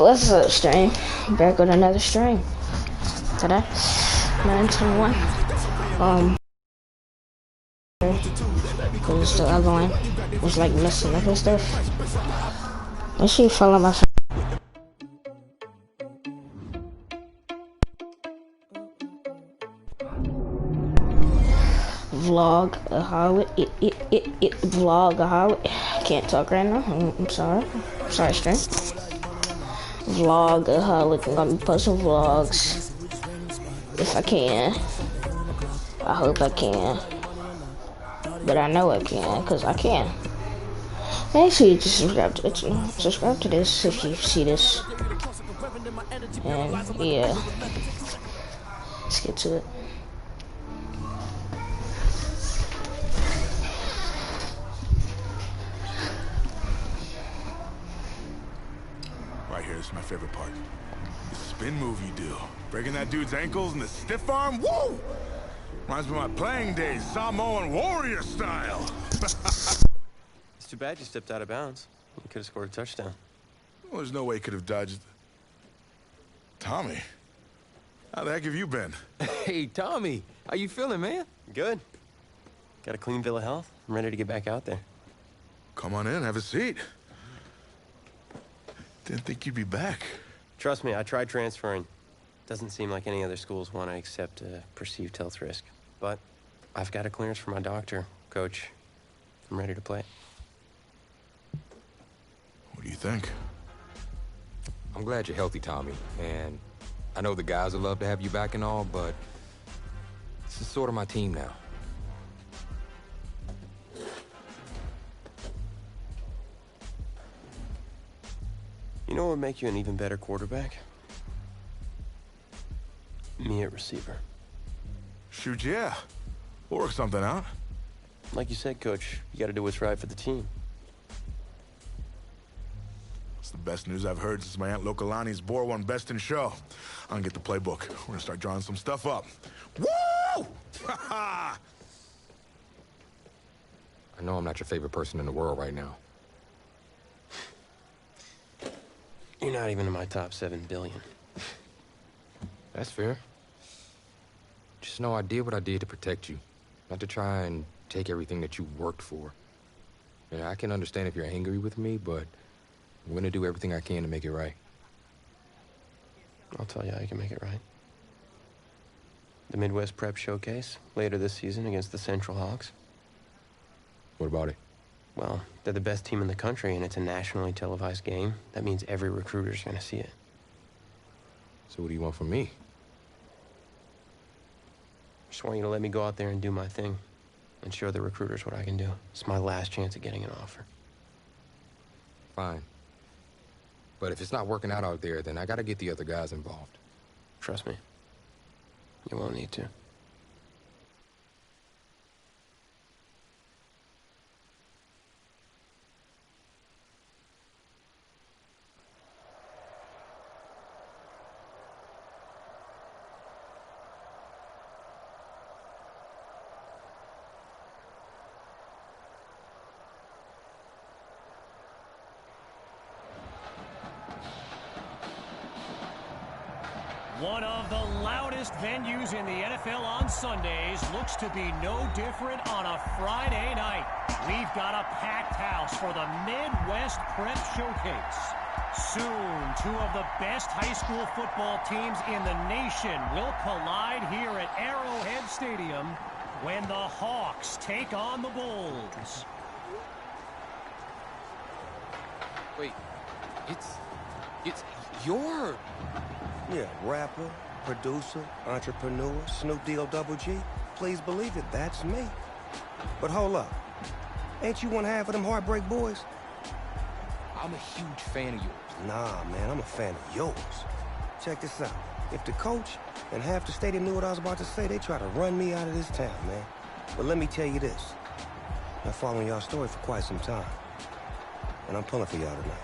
What's up, stream? Back with another stream today. 921. Cause the other one was like messing up and stuff. And she fell on my face. Vlogaholic. Vlogaholic. Can't talk right now. I'm sorry. Sorry, stream. Vlogaholic. I'm gonna be posting vlogs if I can. I hope I can. But I know I can, because I can. Make sure you just subscribe to this if you see this. And yeah. Let's get to it. Right here, this is my favorite part. The spin move you do. Breaking that dude's ankles and the stiff arm, woo! Reminds me of my playing days, Samoan warrior style. It's too bad you stepped out of bounds. You could have scored a touchdown. Well, there's no way he could have dodged. Tommy, how the heck have you been? Hey, Tommy, how you feeling, man? Good. Got a clean bill of health. I'm ready to get back out there. Come on in, have a seat. Didn't think you'd be back. Trust me, I tried transferring. Doesn't seem like any other schools want to accept a perceived health risk. But I've got a clearance from my doctor, Coach. I'm ready to play. What do you think? I'm glad you're healthy, Tommy. And I know the guys would love to have you back and all, but this is sort of my team now. You know what would make you an even better quarterback? Me at receiver. Shoot, yeah. We'll work something out. Like you said, Coach, you got to do what's right for the team. It's the best news I've heard since my Aunt Lokalani's Boar won Best in Show. I'm gonna get the playbook. We're gonna start drawing some stuff up. Woo! I know I'm not your favorite person in the world right now. You're not even in my top 7 billion. That's fair. Just know I did what I did to protect you, not to try and take everything that you worked for. Yeah, I can understand if you're angry with me, but I'm gonna do everything I can to make it right. I'll tell you how you can make it right. The Midwest Prep Showcase, later this season against the Central Hawks. What about it? Well, they're the best team in the country, and it's a nationally televised game. That means every recruiter's gonna see it. So what do you want from me? Just want you to let me go out there and do my thing and show the recruiters what I can do. It's my last chance at getting an offer. Fine. But if it's not working out there, then I gotta get the other guys involved. Trust me, you won't need to. One of the loudest venues in the NFL on Sundays looks to be no different on a Friday night. We've got a packed house for the Midwest Prep Showcase. Soon, 2 of the best high school football teams in the nation will collide here at Arrowhead Stadium when the Hawks take on the Bulls. Wait, it's your... Yeah, rapper, producer, entrepreneur, Snoop D-O-double-G. Please believe it, that's me. But hold up. Ain't you one half of them Heartbreak Boys? I'm a huge fan of yours. Nah, man, I'm a fan of yours. Check this out. If the coach and half the stadium knew what I was about to say, they try to run me out of this town, man. But let me tell you this. I've been following y'all story for quite some time. And I'm pulling for y'all tonight.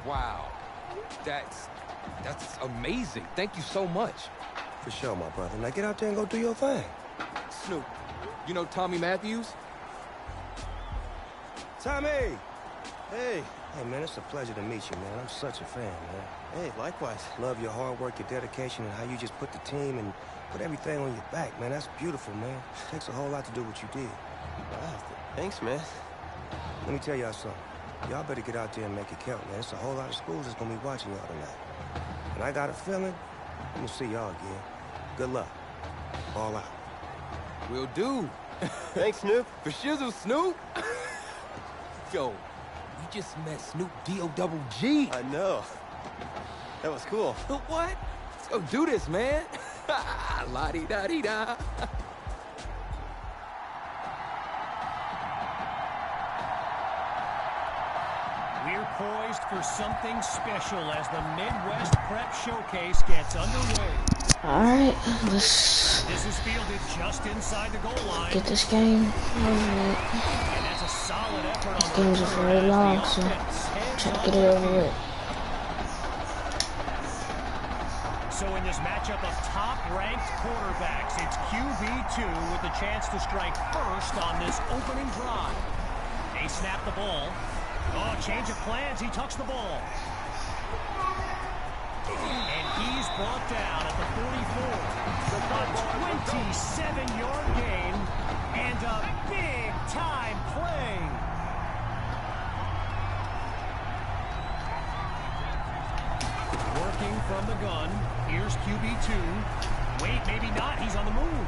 Wow. That's amazing. Thank you so much. For sure, my brother. Now get out there and go do your thing. Snoop, you know Tommy Matthews? Tommy! Hey, Hey, man, it's a pleasure to meet you, man. I'm such a fan, man. Hey, likewise. Love your hard work, your dedication, and how you just put the team and put everything on your back, man. That's beautiful, man. It takes a whole lot to do what you did. Wow, thanks, man. Let me tell y'all something. Y'all better get out there and make it count, man. It's a whole lot of schools that's gonna be watching y'all tonight. And I got a feeling I'm gonna see y'all again. Good luck. All out. Will do. Thanks, Snoop. For shizzle, Snoop. Yo, we just met Snoop D-O-double-G. I know. That was cool. What? Let's go do this, man. La-di-da-di-da. We're poised for something special as the Midwest Prep Showcase gets underway. Alright, let's This is fielded just inside the goal line. get this game over with. And that's a solid effort on the Games are return very as the long, so offense heads try to off get the it over field. with. So in this matchup of top-ranked quarterbacks, it's QB2 with the chance to strike first on this opening drive. They snap the ball. Oh, change of plans. He tucks the ball. And he's brought down at the 44. A 27-yard gain and a big-time play. Working from the gun. Here's QB2. Wait, maybe not. He's on the move.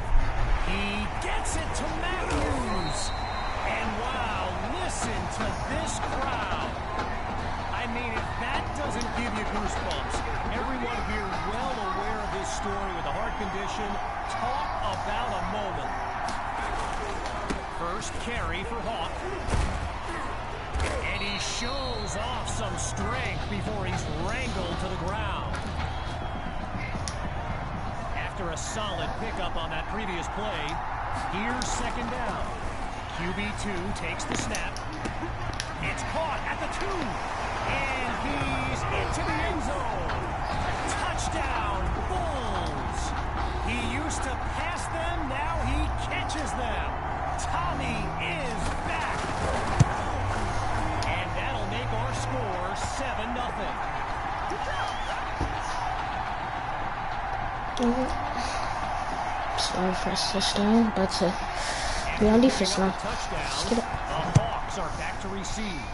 He gets it to Matthews. And wow, listen to this crowd. I mean, if that doesn't give you goosebumps, everyone here well aware of his story with a heart condition. Talk about a moment. First carry for Hawk. And he shows off some strength before he's wrangled to the ground. After a solid pickup on that previous play, here's second down. QB2 takes the snap. It's caught at the 2. And he's into the end zone. Touchdown, Bulls. He used to pass them, now he catches them. Tommy is back. And that'll make our score 7-0. Sorry for this time, but be on defense now. Touchdown. Let's get it. The Hawks are back to receive.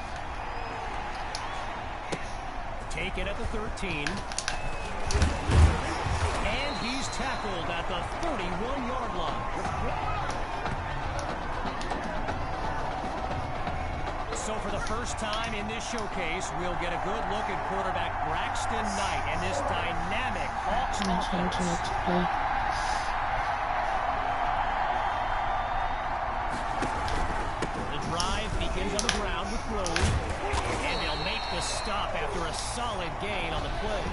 Taken at the 13. And he's tackled at the 31-yard line. So for the first time in this showcase, we'll get a good look at quarterback Braxton Knight and this dynamic Hawks offense. The drive begins on the ground with Rose, and they'll make the stop after a solid gain on the play.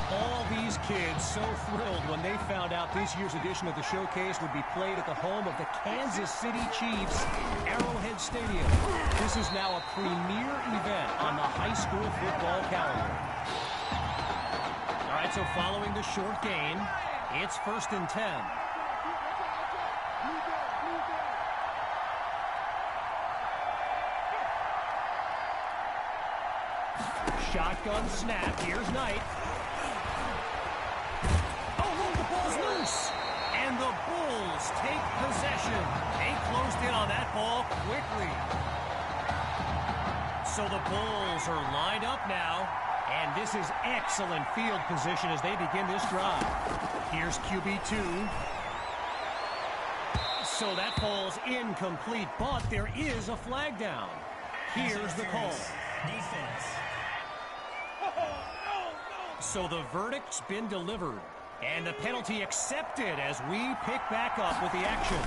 All these kids so thrilled when they found out this year's edition of the showcase would be played at the home of the Kansas City Chiefs, Arrowhead Stadium. This is now a premier event on the high school football calendar. All right, so following the short gain, it's 1st and 10. Shotgun snap. Here's Knight. Oh, look, the ball's loose. And the Bulls take possession. They closed in on that ball quickly. So the Bulls are lined up now. And this is excellent field position as they begin this drive. Here's QB2. So that falls incomplete, but there is a flag down. Here's the call. Defense. So the verdict's been delivered, and the penalty accepted as we pick back up with the action.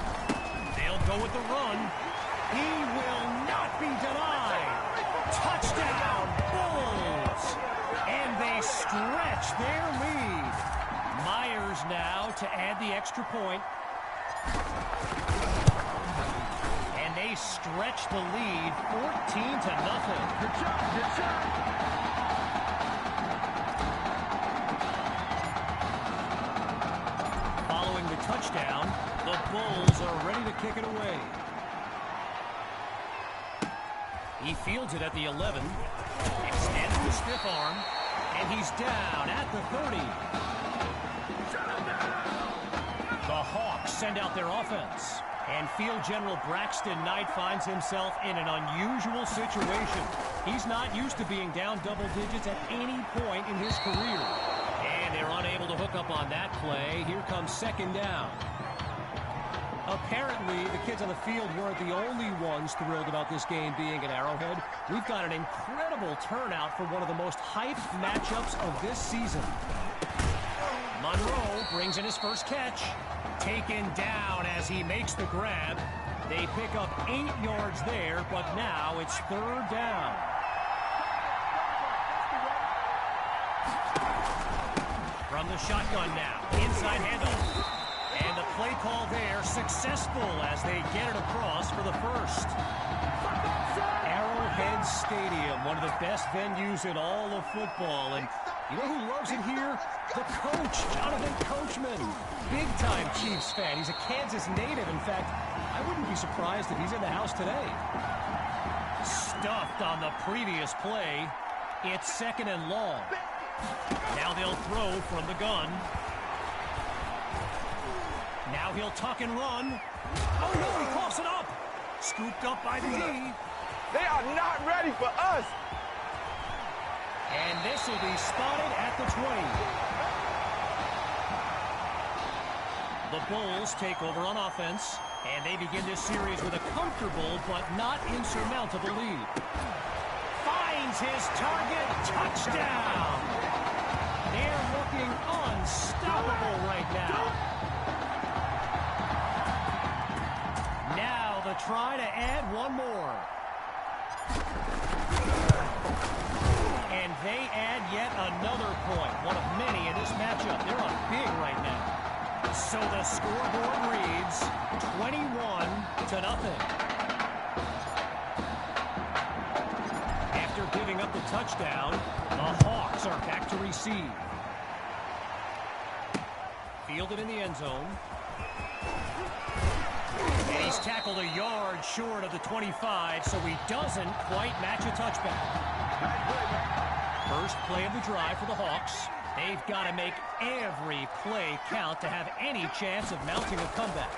They'll go with the run. He will not be denied. Touchdown, Bulls! And they stretch their lead. Myers now to add the extra point. And they stretch the lead 14-0. Good job, good job. Following the touchdown, the Bulls are ready to kick it away. He fields it at the 11. Extends the stiff arm. And he's down at the 30. The Hawks send out their offense. And field general Braxton Knight finds himself in an unusual situation. He's not used to being down double digits at any point in his career. And they're unable to hook up on that play. Here comes second down. Apparently, the kids on the field weren't the only ones thrilled about this game being at Arrowhead. We've got an incredible turnout for one of the most hyped matchups of this season. Monroe brings in his first catch. Taken down as he makes the grab. They pick up 8 yards there, but now it's third down. From the shotgun now, inside handoff. And the play call there successful as they get it across for the first. Arrowhead Stadium, one of the best venues in all of football. And you know who loves it here? The coach, Jonathan Coachman. Big-time Chiefs fan. He's a Kansas native. In fact, I wouldn't be surprised if he's in the house today. Stuffed on the previous play. It's second and long. Now they'll throw from the gun. Now he'll tuck and run. Oh, no, he coughs it up. Scooped up by the D. They are not ready for us. And this will be spotted at the 20. The Bulls take over on offense, and they begin this series with a comfortable but not insurmountable lead. Finds his target. Touchdown. They're looking unstoppable right now. Now the try to add one more. And they add yet another point. One of many in this matchup. They're up big right now. So the scoreboard reads 21-0. After giving up the touchdown, the Hawks are back to receive. Fielded in the end zone. And he's tackled a yard short of the 25, so he doesn't quite match a touchback. First play of the drive for the Hawks. They've got to make every play count to have any chance of mounting a comeback.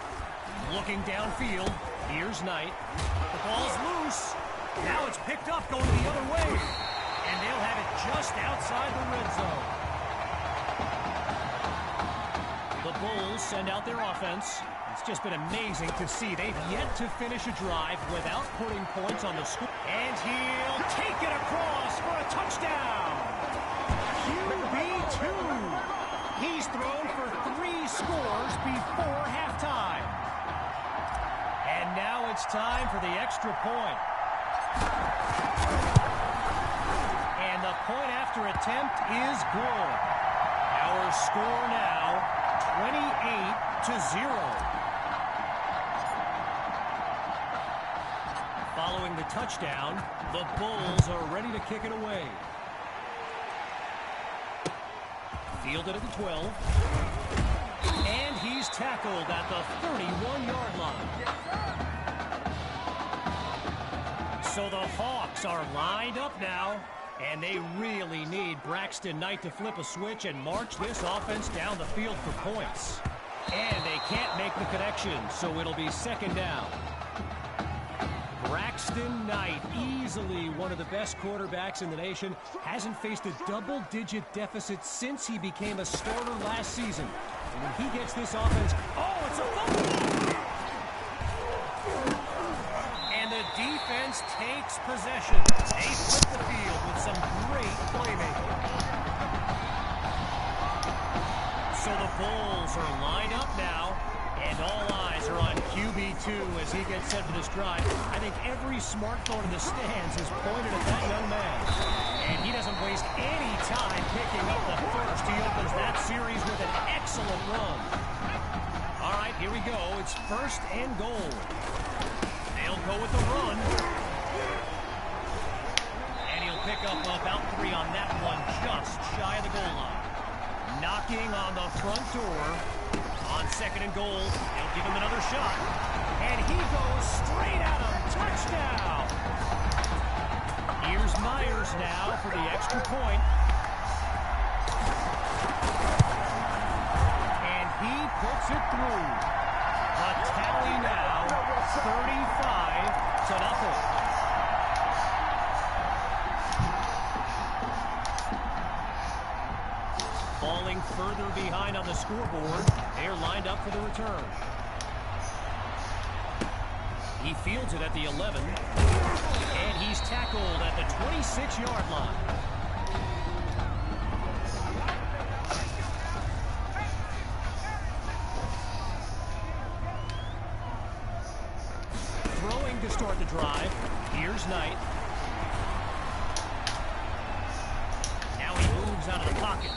Looking downfield, here's Knight. The ball's loose. Now it's picked up going the other way. And they'll have it just outside the red zone. The Bulls send out their offense. It's just been amazing to see. They've yet to finish a drive without putting points on the score. And he'll take it across for a touchdown. QB2. He's thrown for 3 scores before halftime. And now it's time for the extra point. And the point after attempt is good. Our score now 28-0. Following the touchdown, the Bulls are ready to kick it away. Fielded at the 12. And he's tackled at the 31-yard line. So the Hawks are lined up now, and they really need Braxton Knight to flip a switch and march this offense down the field for points. And they can't make the connection, so it'll be second down. Braxton Knight, easily one of the best quarterbacks in the nation, hasn't faced a double-digit deficit since he became a starter last season. And when he gets this offense, oh, it's a fumble! And the defense takes possession. They flip the field with some great playmaking. So the Bulls are lined up now. And all eyes are on QB2 as he gets set for this drive. I think every smartphone in the stands is pointed at that young man. And he doesn't waste any time picking up the first. He opens that series with an excellent run. All right, here we go. It's first and goal. They'll go with the run. And he'll pick up about 3 on that one, just shy of the goal line. Knocking on the front door. On second and goal, they'll give him another shot. And he goes straight at him. Touchdown! Here's Myers now for the extra point. And he puts it through. A tally now, 35-0. Falling further behind on the scoreboard, they're lined up for the return. He fields it at the 11, and he's tackled at the 26-yard line. Throwing to start the drive. Here's Knight. Now he moves out of the pocket.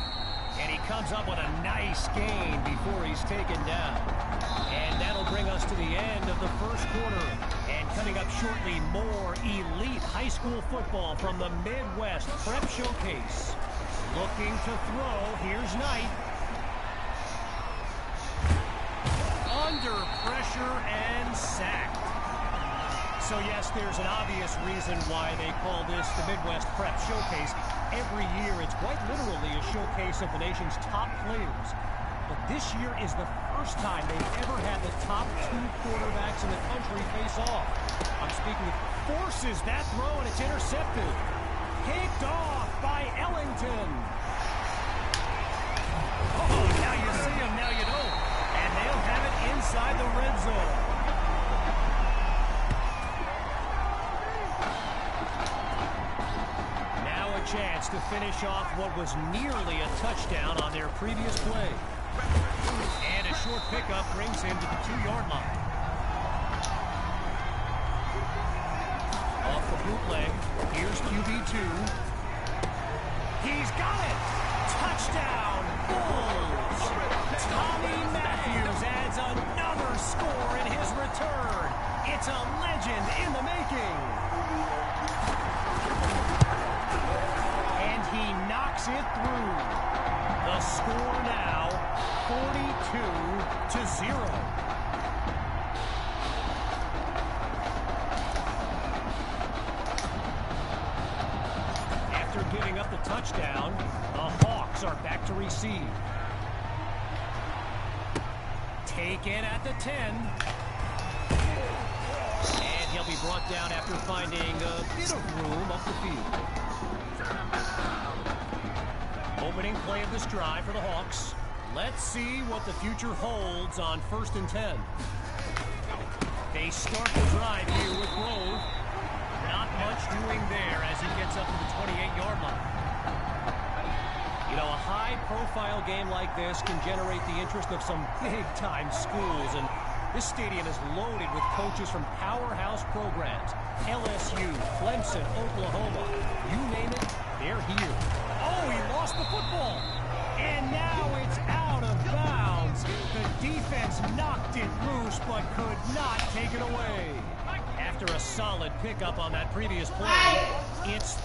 And he comes up with a nice gain before he's taken down. And that'll bring us to the end of the first quarter. And coming up shortly, more elite high school football from the Midwest Prep Showcase. Looking to throw, here's Knight. Under pressure and sacked. So yes, there's an obvious reason why they call this the Midwest Prep Showcase. Every year, it's quite literally a showcase of the nation's top players. But this year is the first time they've ever had the top 2 quarterbacks in the country face off. I'm speaking of forces that throw, and it's intercepted. Picked off by Ellington. Oh, now you see him, now you don't. And they'll have it inside the red zone. Chance to finish off what was nearly a touchdown on their previous play. And a short pickup brings him to the 2-yard line. Off the bootleg, here's QB2. He's got it! Touchdown, Bulls! Tommy Matthews adds another score in his return. It's a legend in the making. He knocks it through. The score now, 42-0. After giving up the touchdown, the Hawks are back to receive. Taken at the 10. And he'll be brought down after finding a bit of room up the field. Opening play of this drive for the Hawks. Let's see what the future holds on 1st and 10. They start the drive here with Grove. Not much doing there as he gets up to the 28-yard line. You know, a high-profile game like this can generate the interest of some big-time schools, and this stadium is loaded with coaches from powerhouse programs. LSU, Clemson, Oklahoma, you name it, they're here. Oh, he lost the football. And now it's out of bounds. The defense knocked it loose, but could not take it away. After a solid pickup on that previous play, it's...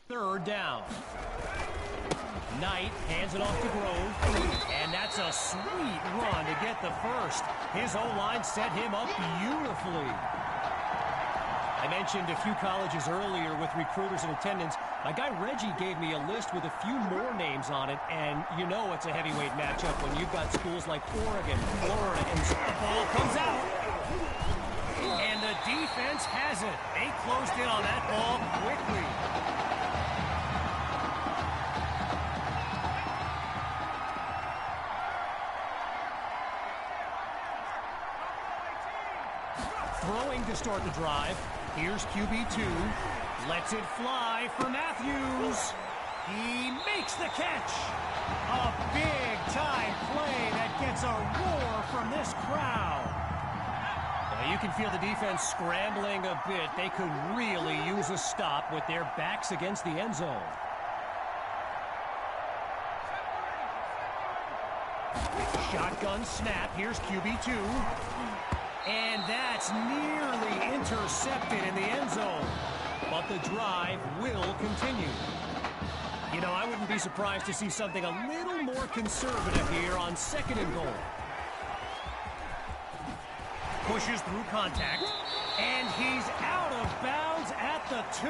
Third down. Knight hands it off to Grove, and that's a sweet run to get the first. His O-line set him up beautifully. I mentioned a few colleges earlier with recruiters in attendance. My guy Reggie gave me a list with a few more names on it, and you know it's a heavyweight matchup when you've got schools like Oregon, Florida, and the ball comes out. And the defense has it. They closed in on that ball quickly. Throwing to start the drive. Here's QB2. Lets it fly for Matthews. He makes the catch. A big-time play that gets a roar from this crowd. Now you can feel the defense scrambling a bit. They could really use a stop with their backs against the end zone. Shotgun snap. Here's QB2. And that's nearly intercepted in the end zone. But the drive will continue. You know, I wouldn't be surprised to see something a little more conservative here on 2nd and goal. Pushes through contact. And he's out of bounds at the 2.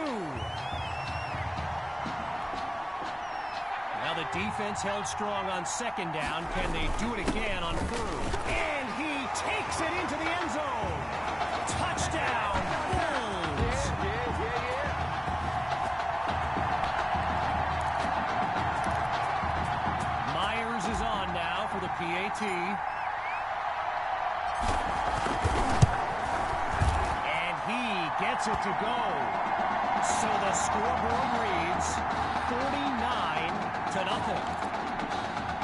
Now the defense held strong on 2nd down. Can they do it again on 3rd? And he takes it into the end zone. Touchdown, Bulls. Myers is on now for the PAT. And he gets it to go. So the scoreboard reads 49-0.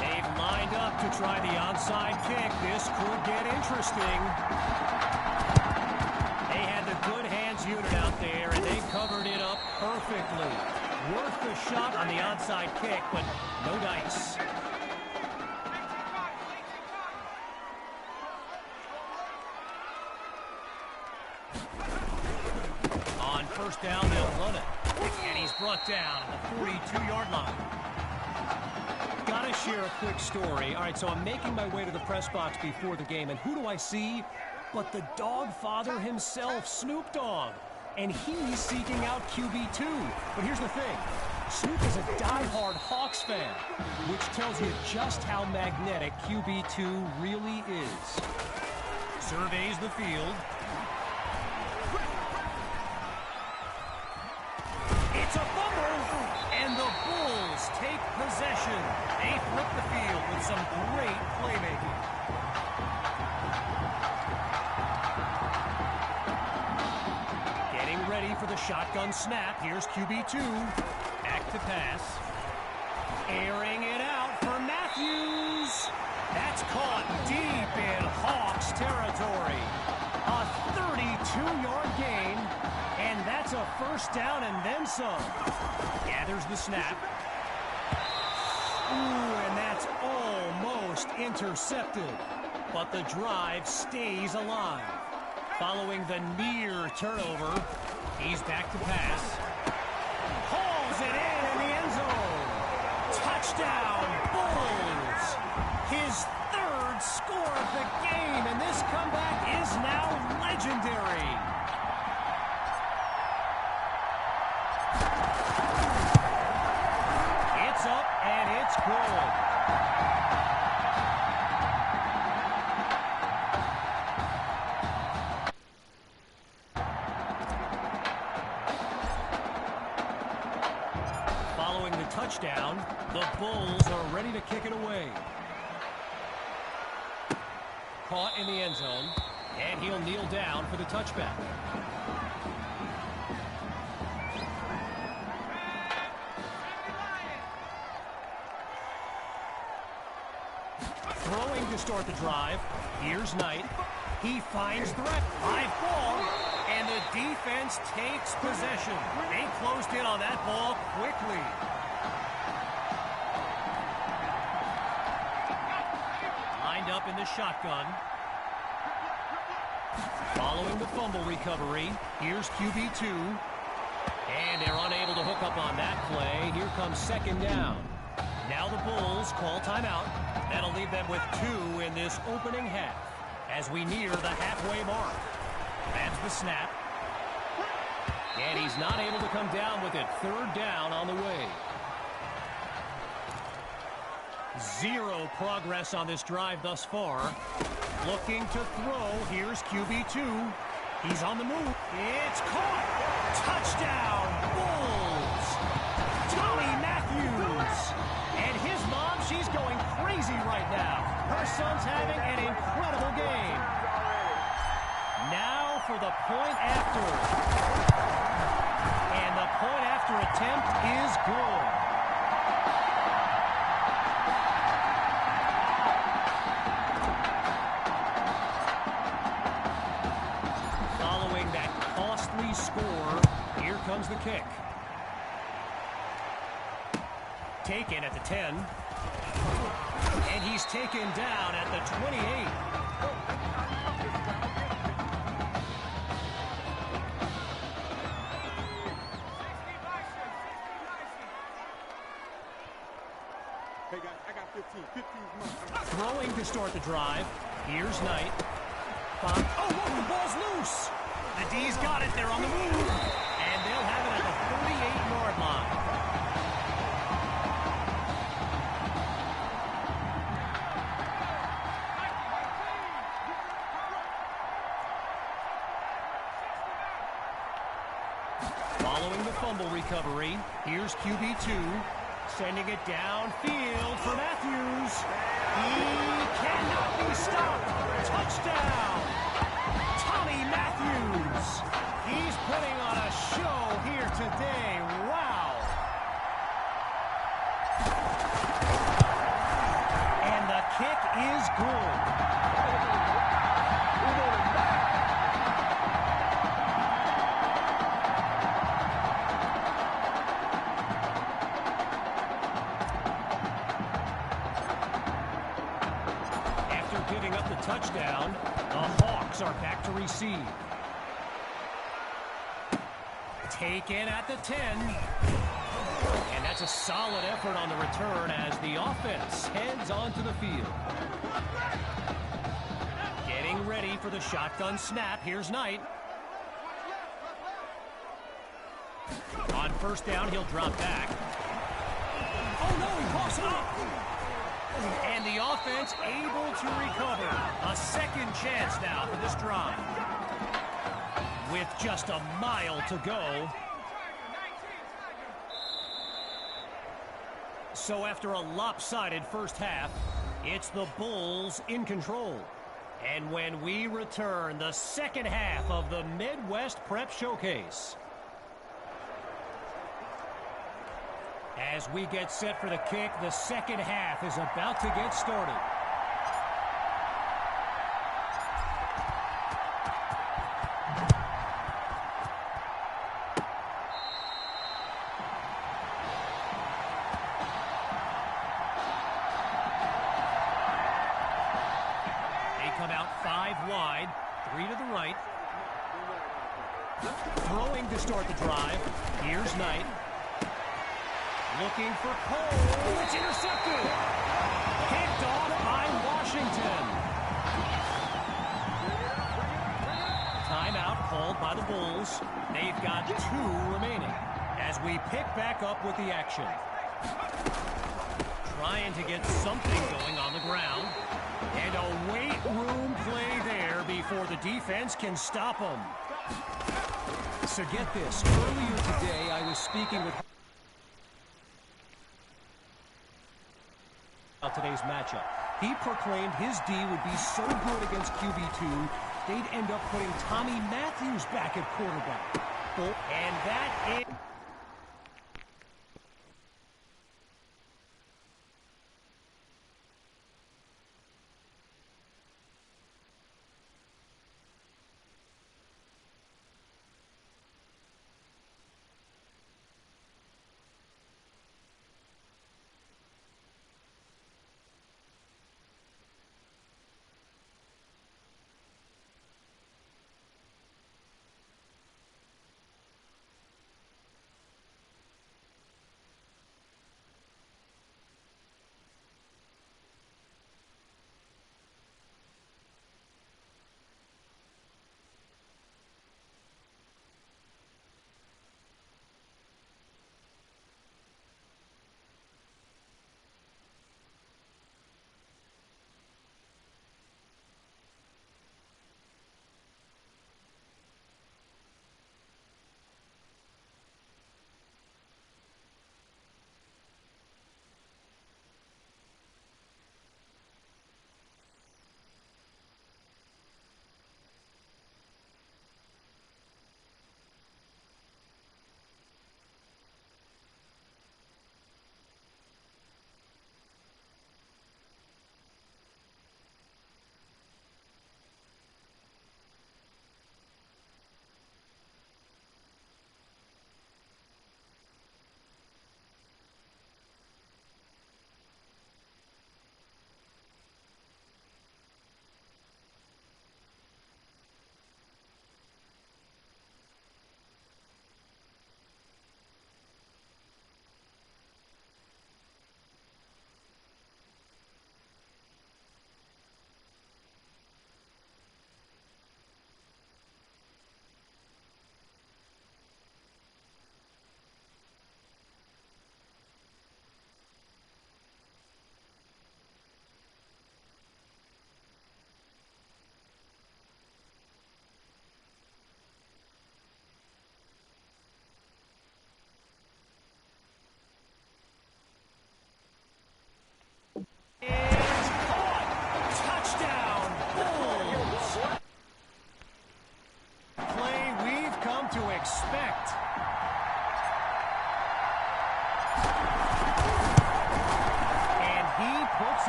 They've lined up to try the onside kick. This could get interesting. They had the good hands unit out there, and they covered it up perfectly. Worth the shot on the onside kick, but no dice. On 1st down, they'll run it. And he's brought down at the 42-yard line. Gotta share a quick story. All right, so I'm making my way to the press box before the game, and who do I see but the dog father himself, Snoop Dogg. And he's seeking out QB2. But here's the thing. Snoop is a diehard Hawks fan, which tells you just how magnetic QB2 really is. Surveys the field. It's a fumble, and the Bulls take possession. They flip the field with some great playmaking. Getting ready for the shotgun snap. Here's QB2. Back to pass. Airing it out for Matthews. That's caught deep in Hawks territory. A 32-yard gain. And that's a 1st down and then some. Gathers the snap. Ooh, and that's almost intercepted. But the drive stays alive. Following the near turnover, he's back to pass. Hauls it in the end zone. Touchdown, Bulls. His 3rd score of the game, and this comeback is now legendary. It's up and it's good. Following the touchdown, the Bulls are ready to kick it away. Caught in the end zone, and he'll kneel down for the touchback. Throwing to start the drive. Here's Knight. He finds threat. Live ball. And the defense takes possession. They closed in on that ball quickly. Lined up in the shotgun. Following the fumble recovery, here's QB2. And they're unable to hook up on that play. Here comes second down. Now the Bulls call timeout. That'll leave them with 2 in this opening half as we near the halfway mark. That's the snap. And he's not able to come down with it. Third down on the way. 0 progress on this drive thus far. Looking to throw. Here's QB2. He's on the move. It's caught. Touchdown, Bulls. Tommy Matthews. And his mom, she's going crazy right now. Her son's having an incredible game. Now for the point after. And the point after attempt is good. Following that costly score, here comes the kick. Taken at the 10. And he's taken down at the 28. Hey guys, I got 15. 15's mine. Throwing to start the drive. Here's Knight. Oh, the ball's loose. The D's got it. They're on the move. And they'll have it at the 38-yard line. Following the fumble recovery, here's QB2. Sending it downfield for Matthews. He cannot be stopped. Touchdown. Tommy Matthews. He's putting on a show here today. Wow. And the kick is good. Giving up the touchdown, the Hawks are back to receive. Taken at the 10. And that's a solid effort on the return as the offense heads onto the field. Getting ready for the shotgun snap. Here's Knight. On first down, he'll drop back. Oh no, he coughs it up. And the offense able to recover. A second chance now for this drive. With just a mile to go. So after a lopsided first half, it's the Bulls in control. And when we return, the second half of the Midwest Prep Showcase. As we get set for the kick, the second half is about to get started. They come out 5 wide, 3 to the right. Throwing to start the drive. Here's Knight. Looking for Cole. It's intercepted. Picked off by Washington. Timeout called by the Bulls. They've got 2 remaining as we pick back up with the action. Trying to get something going on the ground. And a weight room play there before the defense can stop them. So get this. Earlier today, I was speaking with today's matchup. He proclaimed his D would be so good against QB2, they'd end up putting Tommy Matthews back at quarterback. And that is...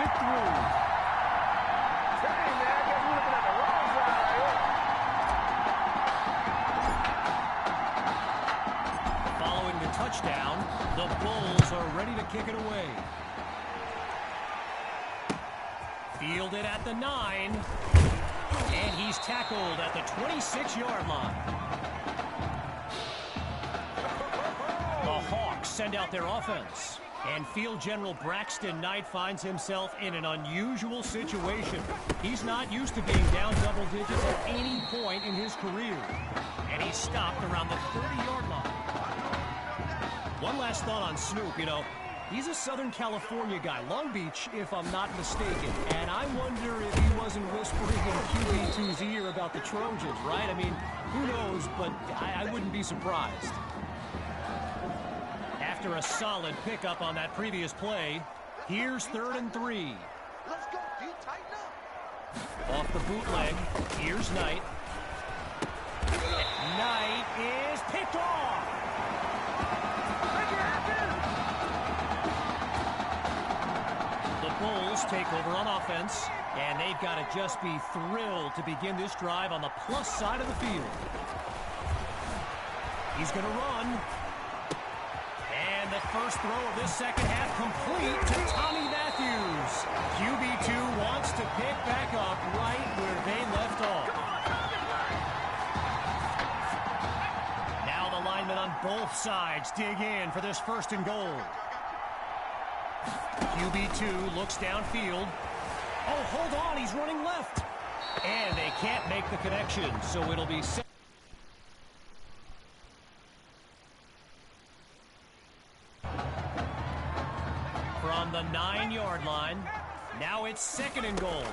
it through. Hey, man, I guess we're looking at the wrong side right here. Following the touchdown, the Bulls are ready to kick it away. Fielded at the 9. And he's tackled at the 26-yard line. The Hawks send out their offense. And field general Braxton Knight finds himself in an unusual situation. He's not used to being down double digits at any point in his career. And he's stopped around the 30-yard line. One last thought on Snoop, you know. He's a Southern California guy, Long Beach, if I'm not mistaken. And I wonder if he wasn't whispering in QB2's ear about the Trojans, right? I mean, who knows, but I wouldn't be surprised. After a solid pickup on that previous play, here's 3rd and 3. Let's go, D. Tighten up. Off the bootleg, here's Knight. Knight is picked off. Bulls take over on offense, and they've got to just be thrilled to begin this drive on the plus side of the field. He's going to run. And the first throw of this second half complete to Tommy Matthews. QB2 wants to pick back up right where they left off. Now the linemen on both sides dig in for this 1st and goal. QB2 looks downfield. Oh, hold on, he's running left. And they can't make the connection, so it'll be set. From the 9-yard line, now it's 2nd and goal.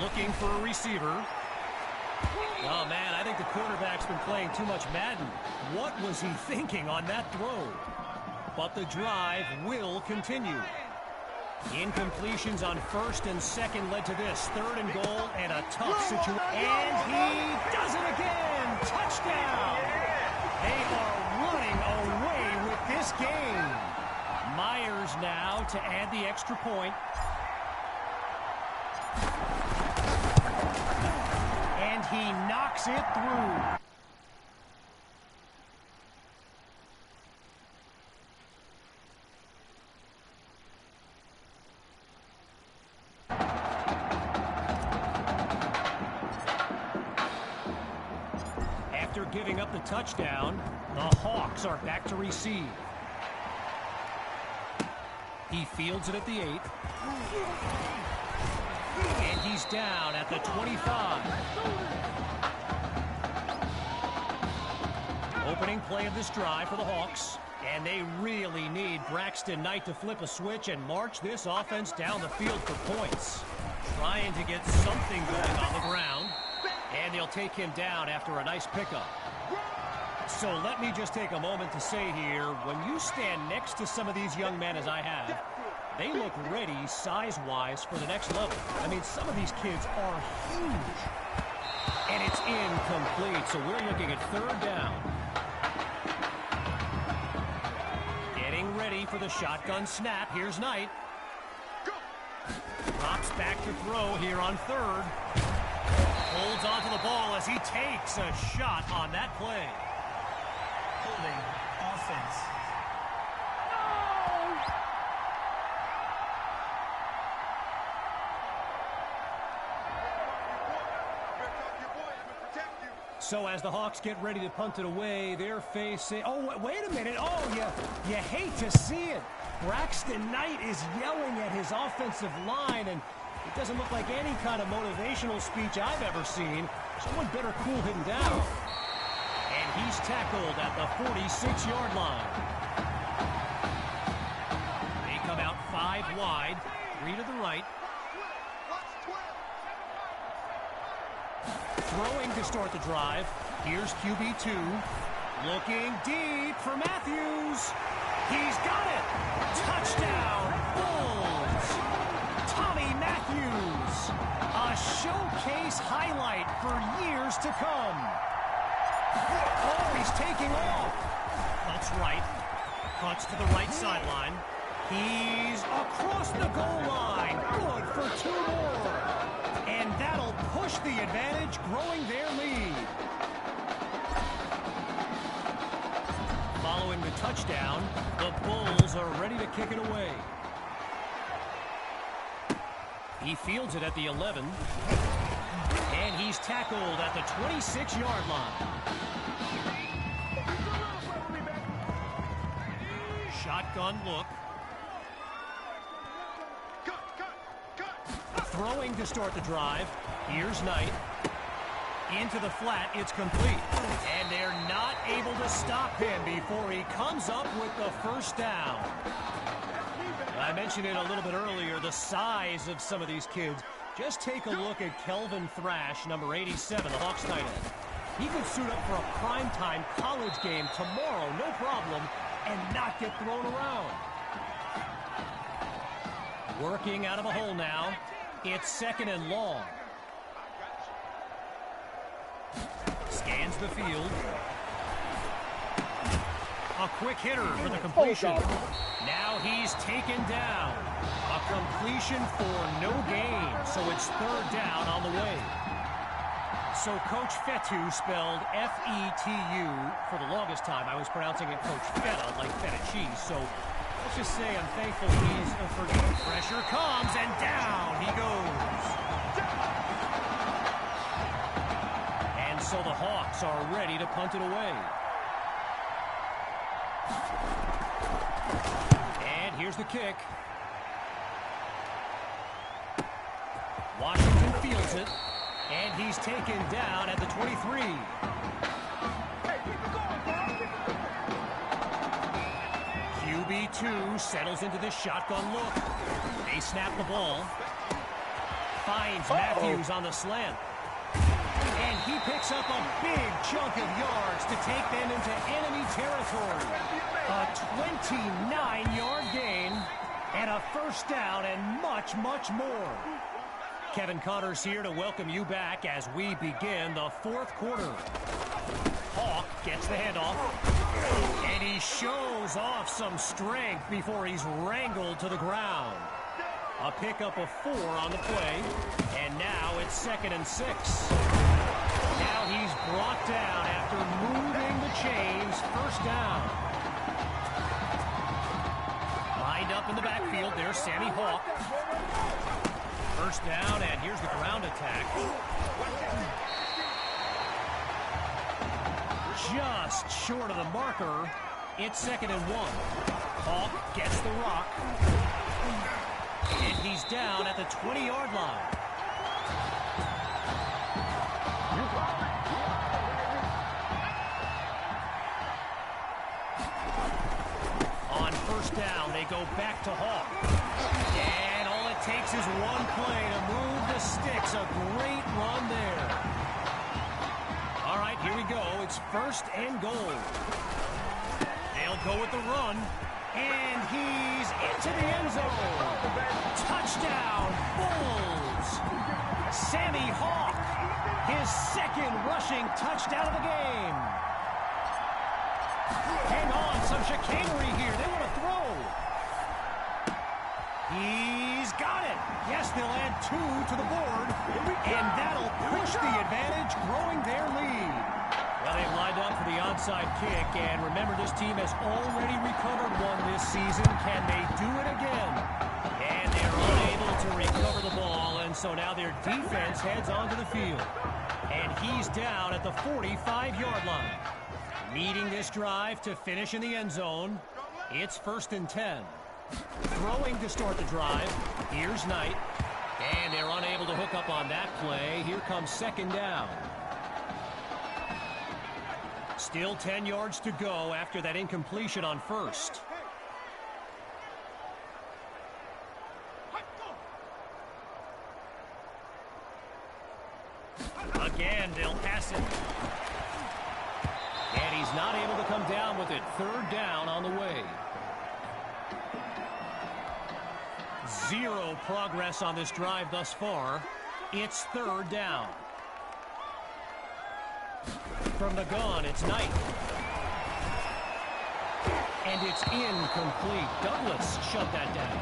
Looking for a receiver. Oh, man, I think the quarterback's been playing too much Madden. What was he thinking on that throw? But the drive will continue. Incompletions on 1st and 2nd led to this 3rd and goal and a tough situation. And he does it again. Touchdown. They are running away with this game. Myers now to add the extra point. And he knocks it through. Giving up the touchdown, the Hawks are back to receive. He fields it at the 8. And he's down at the 25. Opening play of this drive for the Hawks. And they really need Braxton Knight to flip a switch and march this offense down the field for points. Trying to get something going on the ground. And they'll take him down after a nice pickup. So let me just take a moment to say here, when you stand next to some of these young men as I have, they look ready size-wise for the next level. I mean, some of these kids are huge. And it's incomplete, so we're looking at 3rd down. Getting ready for the shotgun snap. Here's Knight. Drops back to throw here on 3rd. Holds onto the ball as he takes a shot on that play. Holding offense. So as the Hawks get ready to punt it away, they're facing... Oh, wait a minute. Oh, you hate to see it. Braxton Knight is yelling at his offensive line, and it doesn't look like any kind of motivational speech I've ever seen. Someone better cool him down. And he's tackled at the 46-yard line. They come out 5 wide, 3 to the right. Throwing to start the drive. Here's QB2. Looking deep for Matthews. He's got it. Touchdown, Bulls. Tommy Matthews. A showcase highlight for years to come. Oh, he's taking off. That's right. Cuts to the right sideline. He's across the goal line. push the advantage, growing their lead. Following the touchdown, the Bulls are ready to kick it away. He fields it at the 11. And he's tackled at the 26-yard line. Shotgun look. Throwing to start the drive. Here's Knight. Into the flat, it's complete. And they're not able to stop him before he comes up with the first down. I mentioned it a little bit earlier, the size of some of these kids. Just take a look at Kelvin Thrash, number 87, the Hawks tight end. He could suit up for a primetime college game tomorrow, no problem, and not get thrown around. Working out of a hole now. It's second and long. Scans the field. A quick hitter for the completion. Now he's taken down. A completion for no gain, so it's third down on the way. So Coach Fetu, spelled F-E-T-U, for the longest time I was pronouncing it Coach Feta, like feta cheese. So let's just say I'm thankful he's forgiven. Pressure comes, and down he goes. And so the Hawks are ready to punt it away. And here's the kick. Washington fields it, and he's taken down at the 23. QB2 settles into this shotgun look. They snap the ball. Finds Matthews on the slant. And he picks up a big chunk of yards to take them into enemy territory. A 29-yard gain and a first down and much, much more. Kevin Connors here to welcome you back as we begin the fourth quarter. Hawk gets the handoff. And he shows off some strength before he's wrangled to the ground. A pickup of 4 on the play. And now it's second and 6. Now he's brought down after moving the chains. First down. Lined up in the backfield, there's Sammy Hawk. First down, and here's the ground attack. Just short of the marker. It's second and 1. Hawk gets the rock. And he's down at the 20-yard line. On first down, they go back to Hawk. And all it takes is one play to move the sticks. A great run there. All right, here we go. It's first and goal. They'll go with the run. And he's into the end zone. Touchdown, Bulls. Sammy Hawk, his second rushing touchdown of the game. Hang on, some chicanery here. They want to throw. He's got it. Yes, they'll add 2 to the board. And that'll push the advantage, growing their lead. Well, they've lined up for the onside kick. And remember, this team has already recovered one this season. Can they do it again? And they're unable to recover the ball. And so now their defense heads onto the field. And he's down at the 45-yard line. Needing this drive to finish in the end zone. It's first and 10. Throwing to start the drive. Here's Knight. And they're unable to hook up on that play. Here comes second down. Still 10 yards to go after that incompletion on first. Again, they'll pass it. And he's not able to come down with it. Third down on the way. 0 progress on this drive thus far. It's third down. From the gun, it's Knight. And it's incomplete. Douglas shut that down.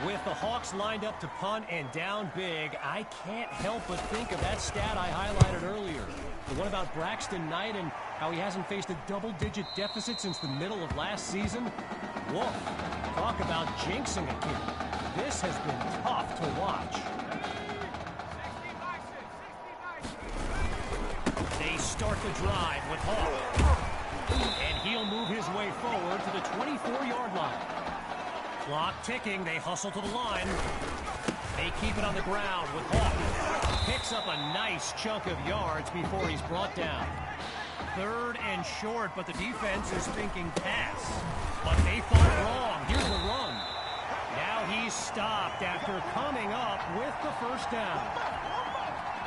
With With the Hawks lined up to punt and down big, I can't help but think of that stat I highlighted earlier. The one about Braxton Knight and how he hasn't faced a double-digit deficit since the middle of last season. Woof. Talk about jinxing a kid. This has been tough to watch. They start the drive with Hawk. And he'll move his way forward to the 24-yard line. Clock ticking, they hustle to the line. They keep it on the ground with Hawk. Picks up a nice chunk of yards before he's brought down. 3rd and short, but the defense is thinking pass. But they thought wrong. Here's the run. Now he's stopped after coming up with the first down.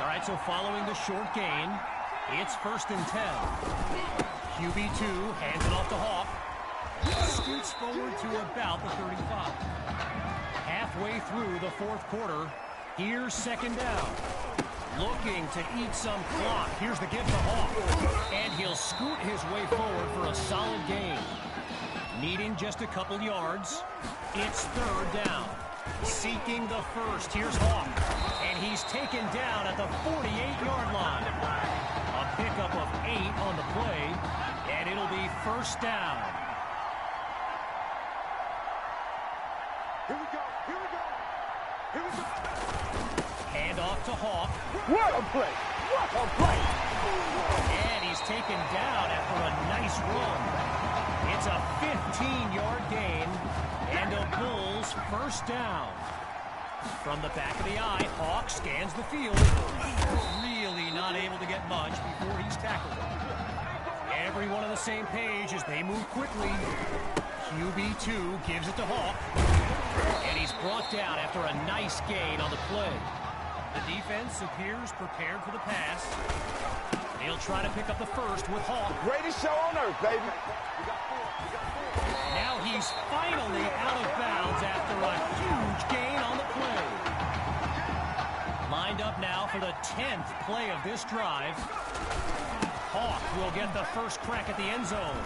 All right, so following the short gain, it's 1st and 10. QB2 hands it off to Hawk. Scoots forward to about the 35. Halfway through the 4th quarter, here's 2nd down. Looking to eat some clock. Here's the give to Hawk. And he'll scoot his way forward for a solid gain. Needing just a couple yards, it's 3rd down. Seeking the first, here's Hawk. And he's taken down at the 48-yard line. A pickup of 8 on the play, and it'll be 1st down. Here we go. Here we go. Here we go. Hand off to Hawk. What a play. What a play. And he's taken down after a nice run. It's a 15-yard gain and a Bulls 1st down. From the back of the eye, Hawk scans the field. Really not able to get much before he's tackled. Everyone on the same page as they move quickly. QB2 gives it to Hawk. And he's brought down after a nice gain on the play. The defense appears prepared for the pass. They'll try to pick up the first with Hawk. Greatest show on earth, baby. Now he's finally out of bounds after a huge gain on the play. Lined up now for the 10th play of this drive. Hawk will get the first crack at the end zone.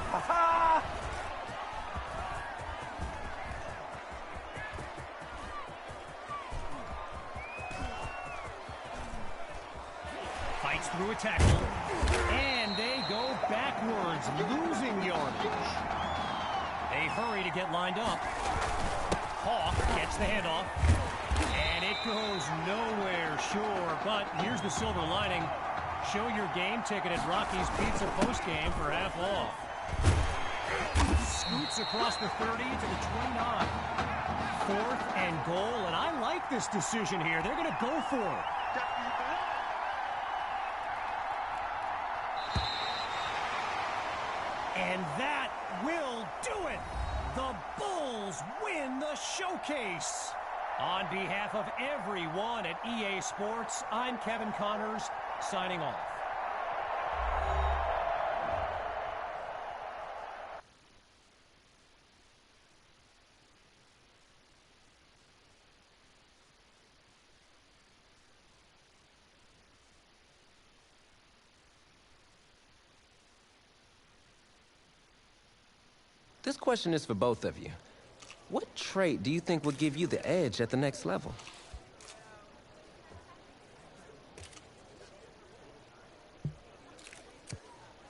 Fights through a tackle. And they go backwards, losing yardage. They hurry to get lined up. Hawk gets the handoff. And it goes nowhere, sure. But here's the silver lining. Show your game ticket at Rocky's Pizza postgame for half off. Scoots across the 30 to the 29. 4th and goal, and I like this decision here. They're going to go for it. And that will do it. The Bulls win the showcase. On behalf of everyone at EA Sports, I'm Kevin Connors, signing off. This question is for both of you. What trait do you think will give you the edge at the next level?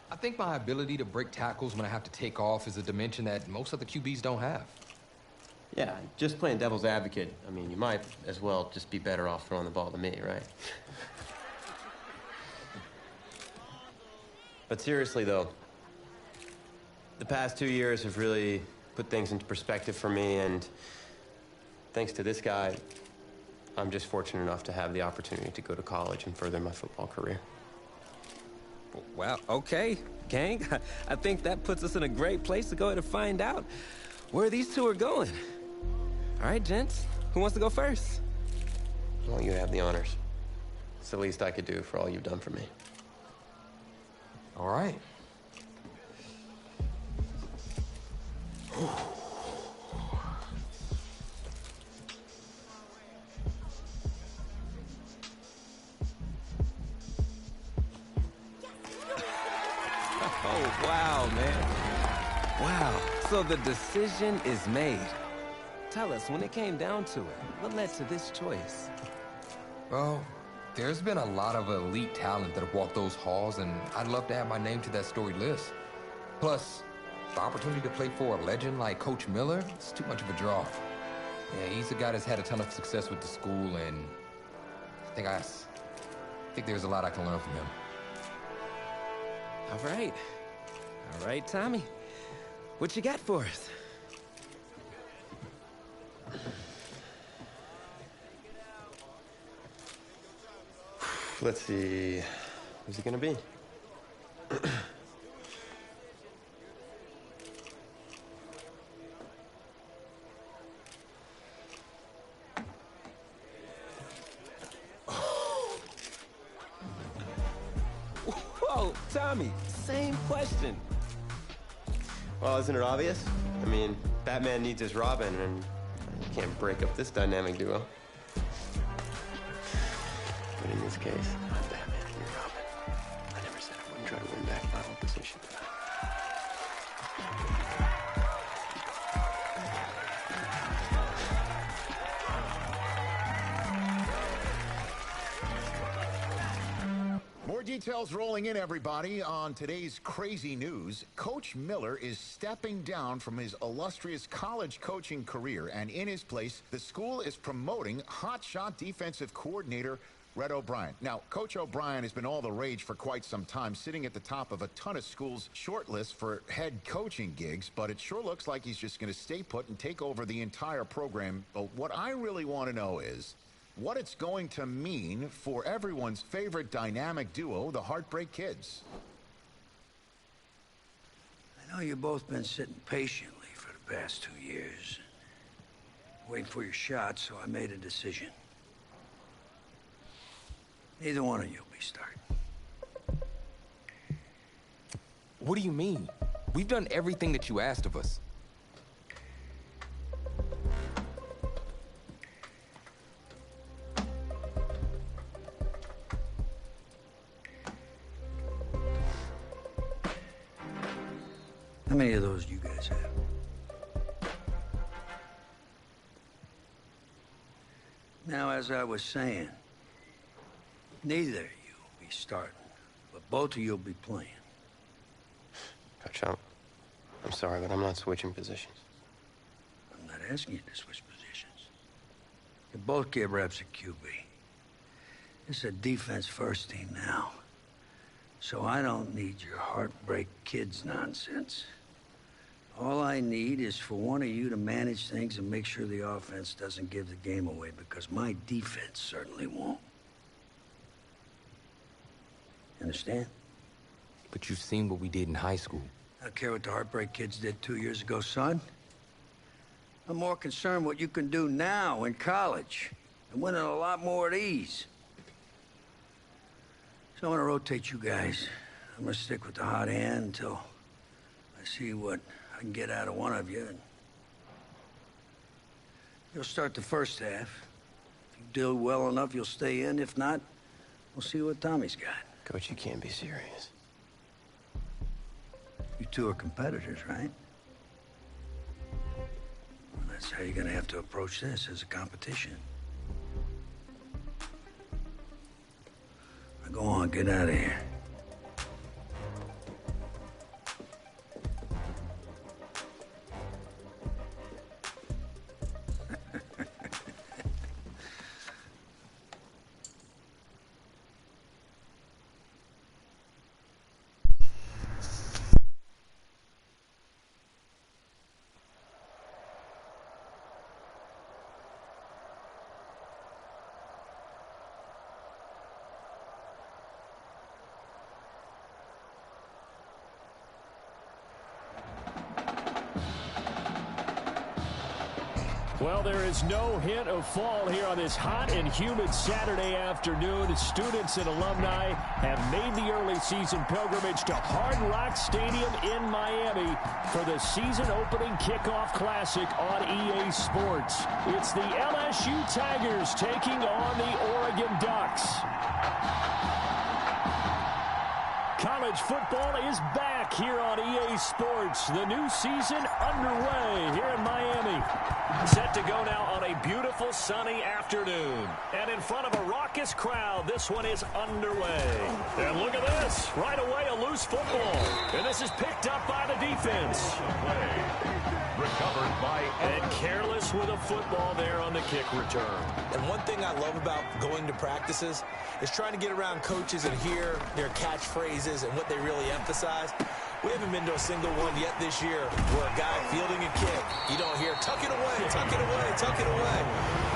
I think my ability to break tackles when I have to take off is a dimension that most other QBs don't have. Yeah, just playing devil's advocate. I mean, you might as well just be better off throwing the ball to me, right? But seriously, though, the past 2 years have really put things into perspective for me, and thanks to this guy, I'm just fortunate enough to have the opportunity to go to college and further my football career. Well, okay, gang. I think that puts us in a great place to go ahead and find out where these two are going. All right, gents, who wants to go first? Well, you have the honors. It's the least I could do for all you've done for me. All right. Oh, wow, man. Wow. So the decision is made. tell us, when it came down to it, what led to this choice? Well, there's been a lot of elite talent that have walked those halls, and I'd love to add my name to that storied list. Plus, the opportunity to play for a legend like Coach Miller, it's too much of a draw. Yeah, he's a guy that's had a ton of success with the school, and I think there's a lot I can learn from him. All right. All right, Tommy. What you got for us? Let's see. Who's it gonna be? Whoa, Tommy, same question. Well, isn't it obvious? I mean, Batman needs his Robin, and you can't break up this dynamic duo. But in this case, I'm Batman and you're Robin. I never said I wouldn't try to win back my own position. More details rolling in, everybody. On today's crazy news, Coach Miller is stepping down from his illustrious college coaching career, and in his place, the school is promoting hotshot defensive coordinator Red O'Brien. Now, Coach O'Brien has been all the rage for quite some time, sitting at the top of a ton of schools' shortlists for head coaching gigs, but it sure looks like he's just going to stay put and take over the entire program. But what I really want to know is what it's going to mean for everyone's favorite dynamic duo, the Heartbreak Kids. I know you've both been sitting patiently for the past 2 years, waiting for your shot, so I made a decision. Neither one of you will be starting. What do you mean? We've done everything that you asked of us. How many of those do you guys have? Now, as I was saying, neither of you will be starting, but both of you will be playing. Coach, I'm sorry, but I'm not switching positions. I'm not asking you to switch positions. You both get reps at QB. It's a defense-first team now, so I don't need your Heartbreak Kids nonsense. All I need is for one of you to manage things and make sure the offense doesn't give the game away, because my defense certainly won't. Understand? But you've seen what we did in high school. I don't care what the Heartbreak Kids did 2 years ago, son. I'm more concerned what you can do now in college and winning a lot more at ease. So I'm gonna rotate you guys. I'm gonna stick with the hot hand until I see what I can get out of one of you. And you'll start the first half. If you do well enough, you'll stay in. If not, we'll see what Tommy's got. Coach, you can't be serious. You two are competitors, right? Well, that's how you're gonna have to approach this, as a competition. Now go on, get out of here. Well, there is no hint of fall here on this hot and humid Saturday afternoon. Students and alumni have made the early season pilgrimage to Hard Rock Stadium in Miami for the season opening kickoff classic on EA Sports. It's the LSU Tigers taking on the Oregon Ducks. College football is back here on EA Sports. The new season underway here in Miami. set to go now on a beautiful sunny afternoon. And in front of a raucous crowd, this one is underway. And look at this. Right away, a loose football. And this is picked up by the defense. Recovered by and careless with a football there on the kick return. And one thing I love about going to practices is trying to get around coaches and hear their catchphrases and what they really emphasize. We haven't been to a single one yet this year where a guy fielding a kick, you don't hear, tuck it away, tuck it away, tuck it away.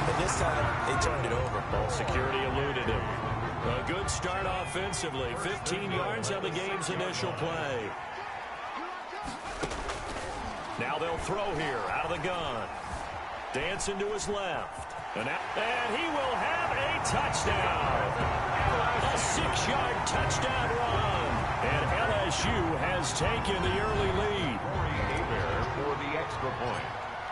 And this time, they turned it over. Ball security eluded him. A good start offensively. 15 yards on the game's initial play. Now they'll throw here out of the gun. Dancing to his left. And he will have a touchdown. A 6-yard touchdown run. And LSU has taken the early lead. For the extra point.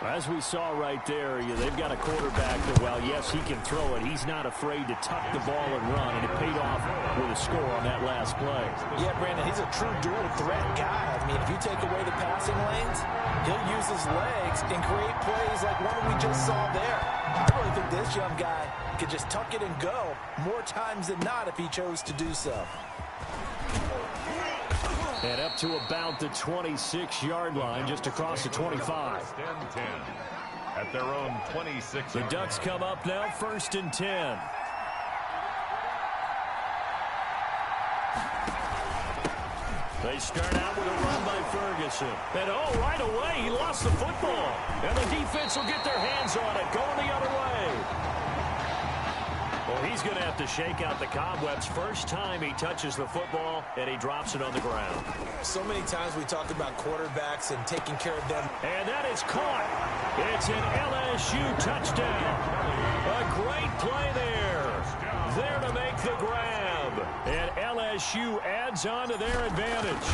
As we saw right there, they've got a quarterback that, well, yes, he can throw it. He's not afraid to tuck the ball and run, and it paid off with a score on that last play. Yeah, Brandon, he's a true dual threat guy. I mean, if you take away the passing lanes, he'll use his legs and create plays like one we just saw there. I really think this young guy could just tuck it and go more times than not if he chose to do so. And up to about the 26-yard line, just across the 25. 10-10 at their own 26. The Ducks come up now, 1st and 10. They start out with a run by Ferguson. And, right away, he lost the football. And the defense will get their hands on it, going the other way. Well, he's going to have to shake out the cobwebs. First time he touches the football, and he drops it on the ground. So many times we talk about quarterbacks and taking care of them. And that is caught. It's an LSU touchdown. A great play there. There to make the grab. And LSU adds on to their advantage.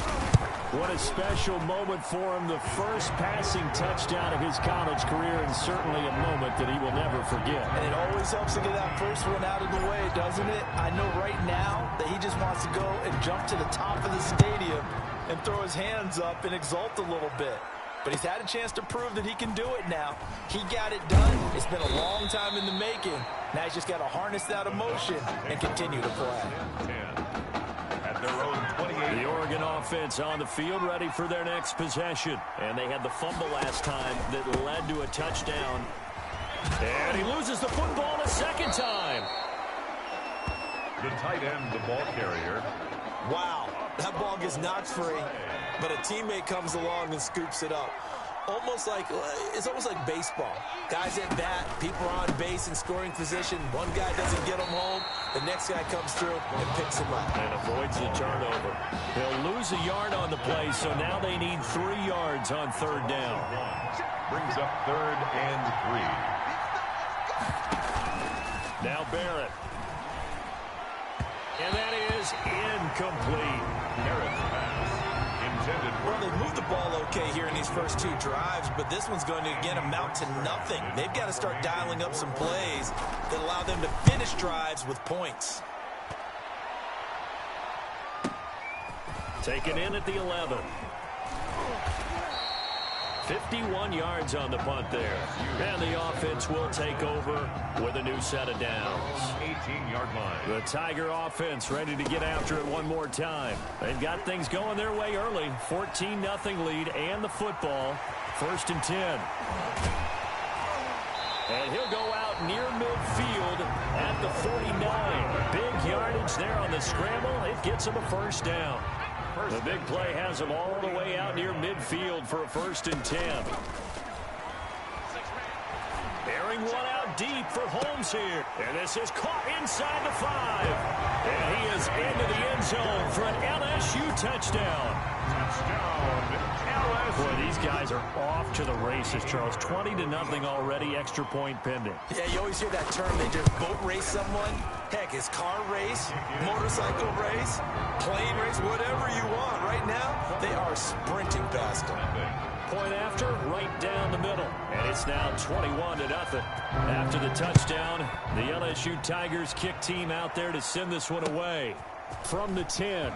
What a special moment for him. The first passing touchdown of his college career, and certainly a moment that he will never forget. And it always helps to get that first one out of the way, doesn't it? I know right now that he just wants to go and jump to the top of the stadium and throw his hands up and exult a little bit. But he's had a chance to prove that he can do it now. He got it done. It's been a long time in the making. Now he's just got to harness that emotion and continue to play. Their own 28. The Oregon offense on the field, ready for their next possession. And they had the fumble last time that led to a touchdown. And he loses the football a second time. The tight end, the ball carrier. Wow, that ball gets knocked free, but a teammate comes along and scoops it up. It's almost like baseball. Guys at bat, people are on base in scoring position. One guy doesn't get him home. The next guy comes through and picks him up. And avoids the turnover. They'll lose a yard on the play, so now they need 3 yards on 3rd down. Brings up 3rd and 3. Now Barrett. And that is incomplete. Barrett's pass. Well, they moved the ball okay here in these first 2 drives, but this one's going to, again, amount to nothing. They've got to start dialing up some plays that allow them to finish drives with points. Taken in at the 11. 51 yards on the punt there. And the offense will take over with a new set of downs. 18-yard line. The Tiger offense ready to get after it one more time. They've got things going their way early. 14-0 lead and the football. 1st and 10. And he'll go out near midfield at the 49. Big yardage there on the scramble. It gets him a 1st down. The big play has him all the way out near midfield for a 1st and 10. Bearing one out deep for Holmes here. And this is caught inside the 5. And he is into the end zone for an LSU touchdown. Boy, these guys are off to the races, Charles. 20-0 already, extra point pending. Yeah, you always hear that term. They just boat race someone. Heck, it's car race, motorcycle race, plane race, whatever you want. Right now, they are sprinting past them. Point after, right down the middle. And it's now 21-0. After the touchdown, the LSU Tigers kick team out there to send this one away from the 10.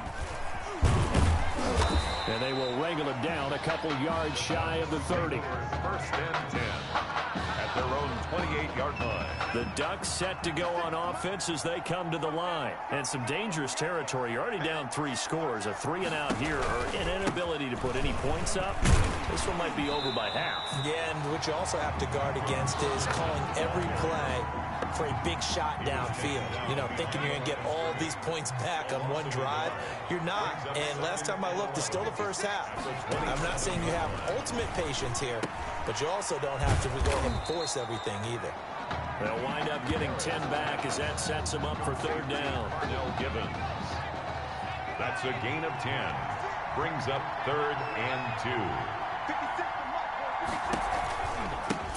And they will wrangle it down a couple yards shy of the 30. 1st and 10 at at their own 28-yard line. The Ducks set to go on offense as they come to the line. And some dangerous territory. You're already down 3 scores. A 3-and-out here or an inability to put any points up. This one might be over by half. Yeah, and what you also have to guard against is calling every play for a big shot downfield. You know, thinking you're going to get all these points back on one drive. You're not. And last time I looked, it's still the first half. I'm not saying you have ultimate patience here, but you also don't have to go ahead and force everything either. They'll wind up getting 10 back as that sets them up for 3rd down. Darnell Gibbons. That's a gain of 10. Brings up 3rd and 2.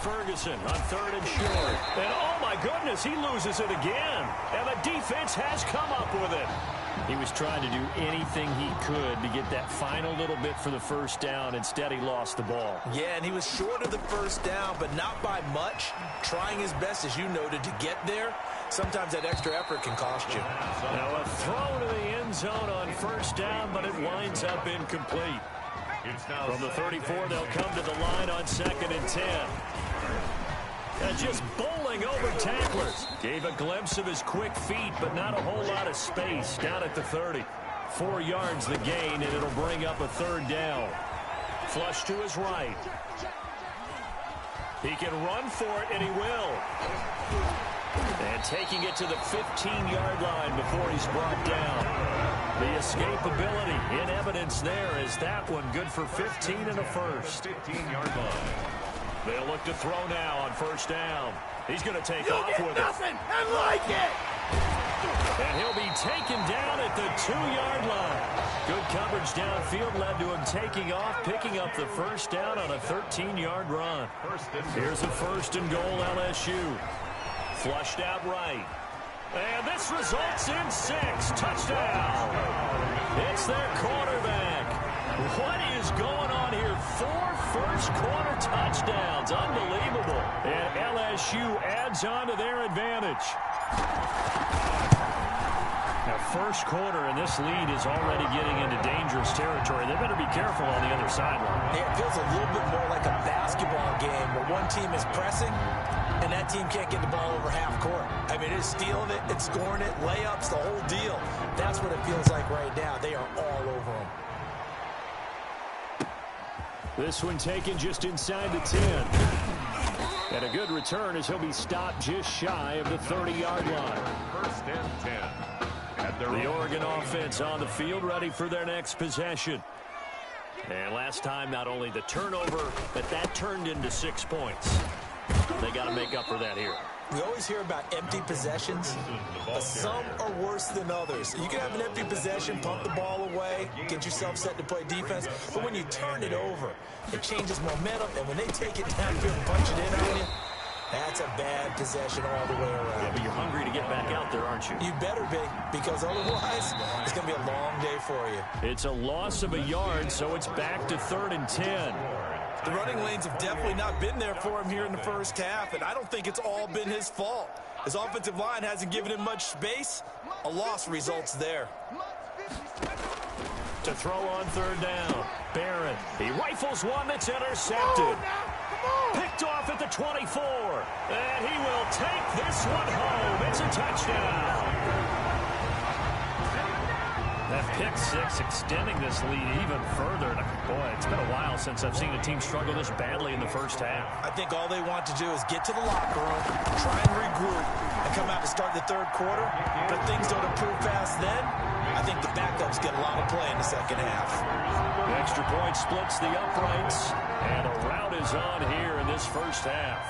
Ferguson on 3rd and short. And oh my goodness, he loses it again. And the defense has come up with it. He was trying to do anything he could to get that final little bit for the 1st down. Instead, he lost the ball. Yeah, and he was short of the 1st down, but not by much. Trying his best, as you noted, to get there. Sometimes that extra effort can cost you. Now a throw to the end zone on 1st down, but it winds up incomplete. From the 34, they'll come to the line on 2nd and 10. And just bowling over tacklers. Gave a glimpse of his quick feet, but not a whole lot of space down at the 30. 4 yards the gain, and it'll bring up a 3rd down. Flush to his right. He can run for it, and he will. And taking it to the 15-yard line before he's brought down. The escapability in evidence there is that one good for 15 and a first. 15-yard line. They'll look to throw now on 1st down. He's going to take off with nothing and like it. And he'll be taken down at the 2-yard line. Good coverage downfield led to him taking off, picking up the 1st down on a 13-yard run. Here's a 1st and goal LSU. Flushed out right. And this results in 6. Touchdown. It's their quarterback. What is going on here? 4 first-quarter touchdowns. Unbelievable. And LSU adds on to their advantage. Now, 1st quarter, and this lead is already getting into dangerous territory. They better be careful on the other sideline. Yeah, it feels a little bit more like a basketball game where one team is pressing and that team can't get the ball over half court. I mean, it's stealing it, it's scoring it, layups, the whole deal. That's what it feels like right now. They are all over them. This one taken just inside the 10. And a good return as he'll be stopped just shy of the 30-yard line. 1st and 10. The Oregon offense on the field ready for their next possession. And last time, not only the turnover, but that turned into 6 points. They got to make up for that here. We always hear about empty possessions, but some are worse than others. You can have an empty possession, pump the ball away, get yourself set to play defense, but when you turn it over, it changes momentum, and when they take it downfield and punch it in on you, that's a bad possession all the way around. Yeah, but you're hungry to get back out there, aren't you? You better be, because otherwise, it's going to be a long day for you. It's a loss of a yard, so it's back to 3rd and 10. The running lanes have definitely not been there for him here in the 1st half, and I don't think it's all been his fault. His offensive line hasn't given him much space. A loss results there. To throw on 3rd down, Barron. He rifles one that's intercepted. Picked off at the 24. And he will take this one home. It's a touchdown. That pick 6 extending this lead even further. Boy, it's been a while since I've seen a team struggle this badly in the 1st half. I think all they want to do is get to the locker room, try and regroup, and come out to start the 3rd quarter. But things don't improve fast then. I think the backups get a lot of play in the 2nd half. The extra point splits the uprights, and a rout is on here in this 1st half.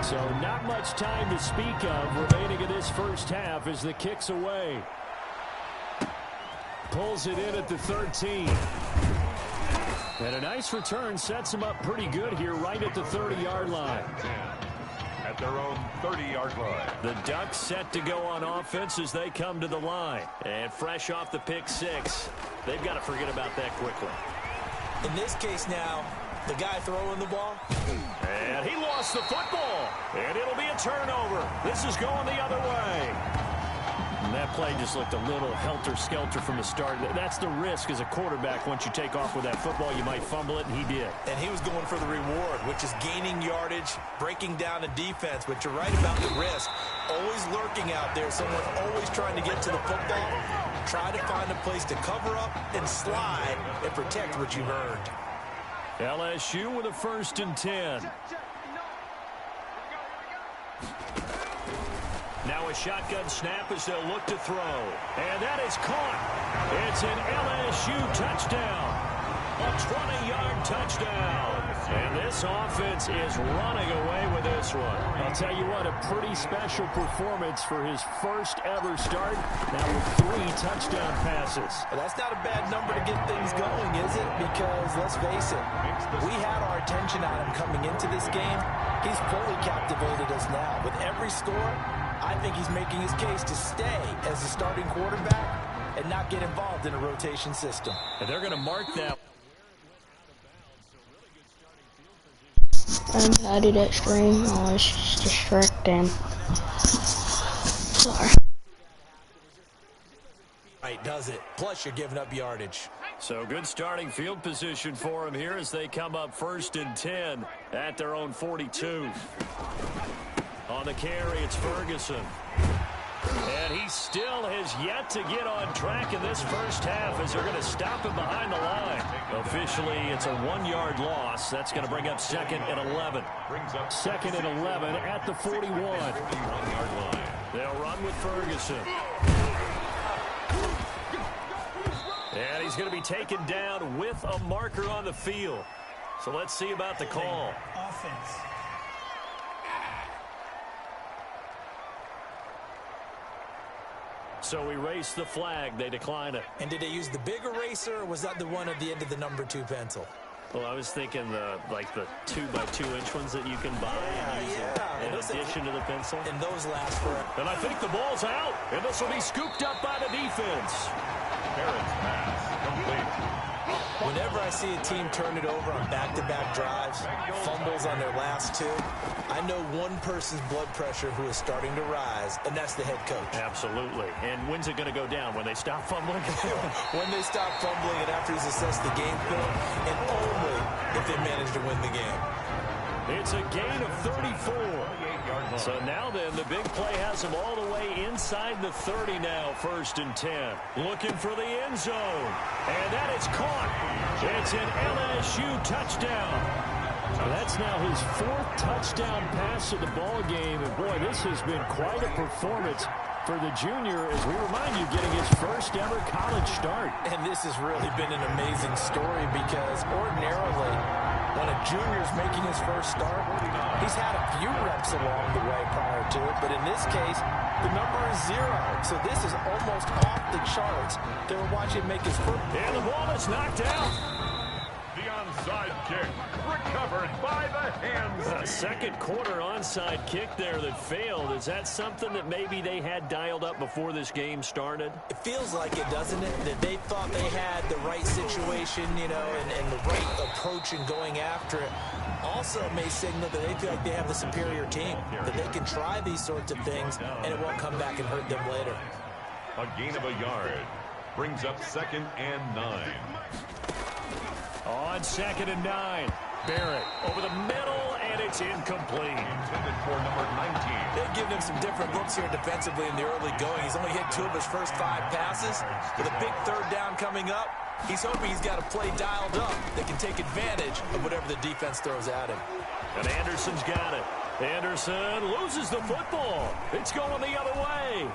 So not much time to speak of remaining in this 1st half as the kick's away. Pulls it in at the 13. And a nice return sets him up pretty good here right at the 30-yard line. At their own 30-yard line. The Ducks set to go on offense as they come to the line. And fresh off the pick 6, they've got to forget about that quickly. In this case now, the guy throwing the ball. And he lost the football. And it'll be a turnover. This is going the other way. And that play just looked a little helter-skelter from the start. That's the risk as a quarterback. Once you take off with that football, you might fumble it, and he did. And he was going for the reward, which is gaining yardage, breaking down the defense. But you're right about the risk. Always lurking out there. Someone always trying to get to the football. Try to find a place to cover up and slide and protect what you've earned. LSU with a 1st and 10. Now a shotgun snap as they'll look to throw. And that is caught. It's an LSU touchdown. A 20-yard touchdown. And this offense is running away with this one. I'll tell you what, a pretty special performance for his first ever start. Now with 3 touchdown passes. Well, that's not a bad number to get things going, is it? Because, let's face it, we had our attention on him coming into this game. He's fully captivated us now. With every score, I think he's making his case to stay as the starting quarterback and not get involved in a rotation system. And they're going to mark that. I'm out of that stream. Oh, it's just distracting. Sorry. Right, does it? Plus, you're giving up yardage. So good starting field position for him here as they come up 1st and 10 at their own 42. On the carry, it's Ferguson. And he still has yet to get on track in this first half as they're going to stop him behind the line. Officially, it's a 1-yard loss. That's going to bring up 2nd and 11. 2nd and 11 at the 41. They'll run with Ferguson. And he's going to be taken down with a marker on the field. So let's see about the call. Offense. So we race the flag. They decline it. And did they use the big eraser, or was that the one at the end of the number 2 pencil? Well, I was thinking the 2x2-inch ones that you can buy in addition to the pencil. And those last forever. And I think the ball's out, and this will be scooped up by the defense. Barrett's pass complete. Whenever I see a team turn it over on back-to-back drives, fumbles on their last 2, I know one person's blood pressure who is starting to rise, and that's the head coach. Absolutely. And when's it going to go down? When they stop fumbling? When they stop fumbling and after he's assessed the game film, and only if they manage to win the game. It's a gain of 34. So now then, the big play has them all the way inside the 30 now, 1st and 10. Looking for the end zone. And that is caught. It's an LSU touchdown. So that's now his 4th touchdown pass of the ball game. And boy, this has been quite a performance for the junior, as we remind you, getting his first ever college start. And this has really been an amazing story because ordinarily, when a junior's making his first start, he's had a few reps along the way prior to it, but in this case, the number is 0. So this is almost off the charts. They were watching him make his first. And the ball is knocked out. The onside kick recovered by the hands. A second quarter onside kick there that failed. Is that something that maybe they had dialed up before this game started? It feels like it, doesn't it? That they thought they had the right situation, and the right approach in going after it. Also may signal that they feel like they have the superior team, that they can try these sorts of things, and it won't come back and hurt them later. A gain of a yard brings up 2nd and 9. On 2nd and 9, Barrett over the middle, and it's incomplete. Intended for number 19. They've given him some different looks here defensively in the early going. He's only hit 2 of his first 5 passes. With a big 3rd down coming up, he's hoping he's got a play dialed up that can take advantage of whatever the defense throws at him. And Anderson's got it. Anderson loses the football. It's going the other way.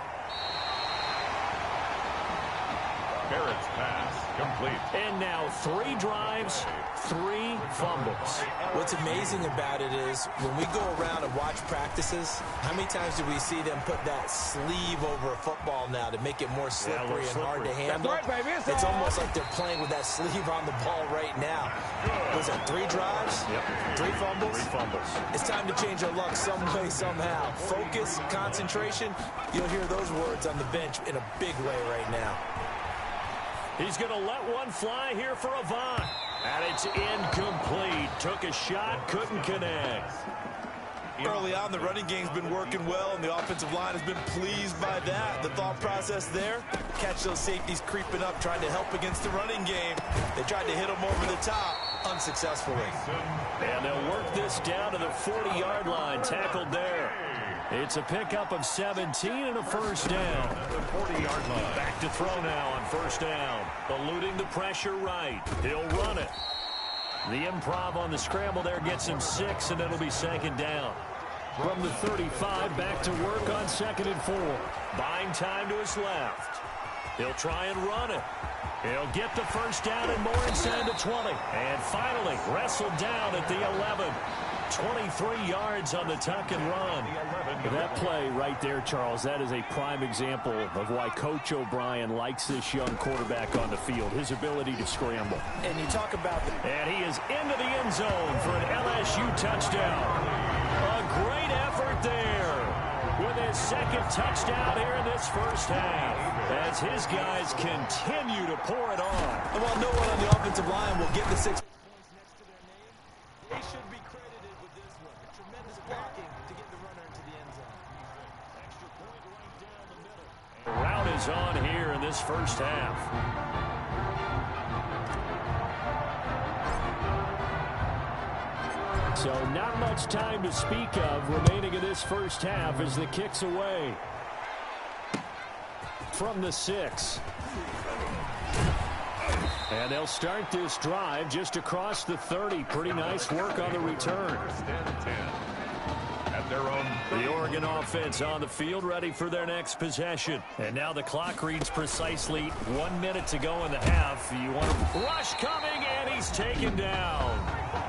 Barrett's pass complete. And now 3 drives, 3 fumbles. What's amazing about it is when we go around and watch practices, how many times do we see them put that sleeve over a football now to make it more slippery and hard to handle? That's right, baby. It's almost like they're playing with that sleeve on the ball right now. Was it 3 drives? Yep. 3 fumbles? 3 fumbles. It's time to change our luck some way, somehow. Focus, concentration, you'll hear those words on the bench in a big way right now. He's going to let one fly here for Avant. And it's incomplete. Took a shot, couldn't connect. Early on, the running game's been working well, and the offensive line has been pleased by that. The thought process there, catch those safeties creeping up, trying to help against the running game. They tried to hit them over the top, unsuccessfully. And they'll work this down to the 40-yard line, tackled there. It's a pickup of 17 and a first down. 40-yard line. Back to throw now on first down. Eluding the pressure right. He'll run it. The improv on the scramble there gets him 6, and it'll be second down. From the 35, back to work on 2nd and 4. Buying time to his left. He'll try and run it. He'll get the first down and more inside the 20. And finally, wrestled down at the 11. 23 yards on the tuck and run. That play right there, Charles, that is a prime example of why Coach O'Brien likes this young quarterback on the field, his ability to scramble. And you talk about... And he is into the end zone for an LSU touchdown. A great effort there with his second touchdown here in this first half as his guys continue to pour it on. And while no one on the offensive line will get the 6 points next to their name, they should be credited with this one. Tremendous blocking to get the runner into the end zone. Extra point right down the middle. The route is on here in this first half. So not much time to speak of remaining in this first half as the kick's away. From the 6. And they'll start this drive just across the 30. Pretty nice work on the return. At their own. The Oregon offense on the field ready for their next possession. And now the clock reads precisely 1 minute to go in the half. You want to rush coming, and he's taken down.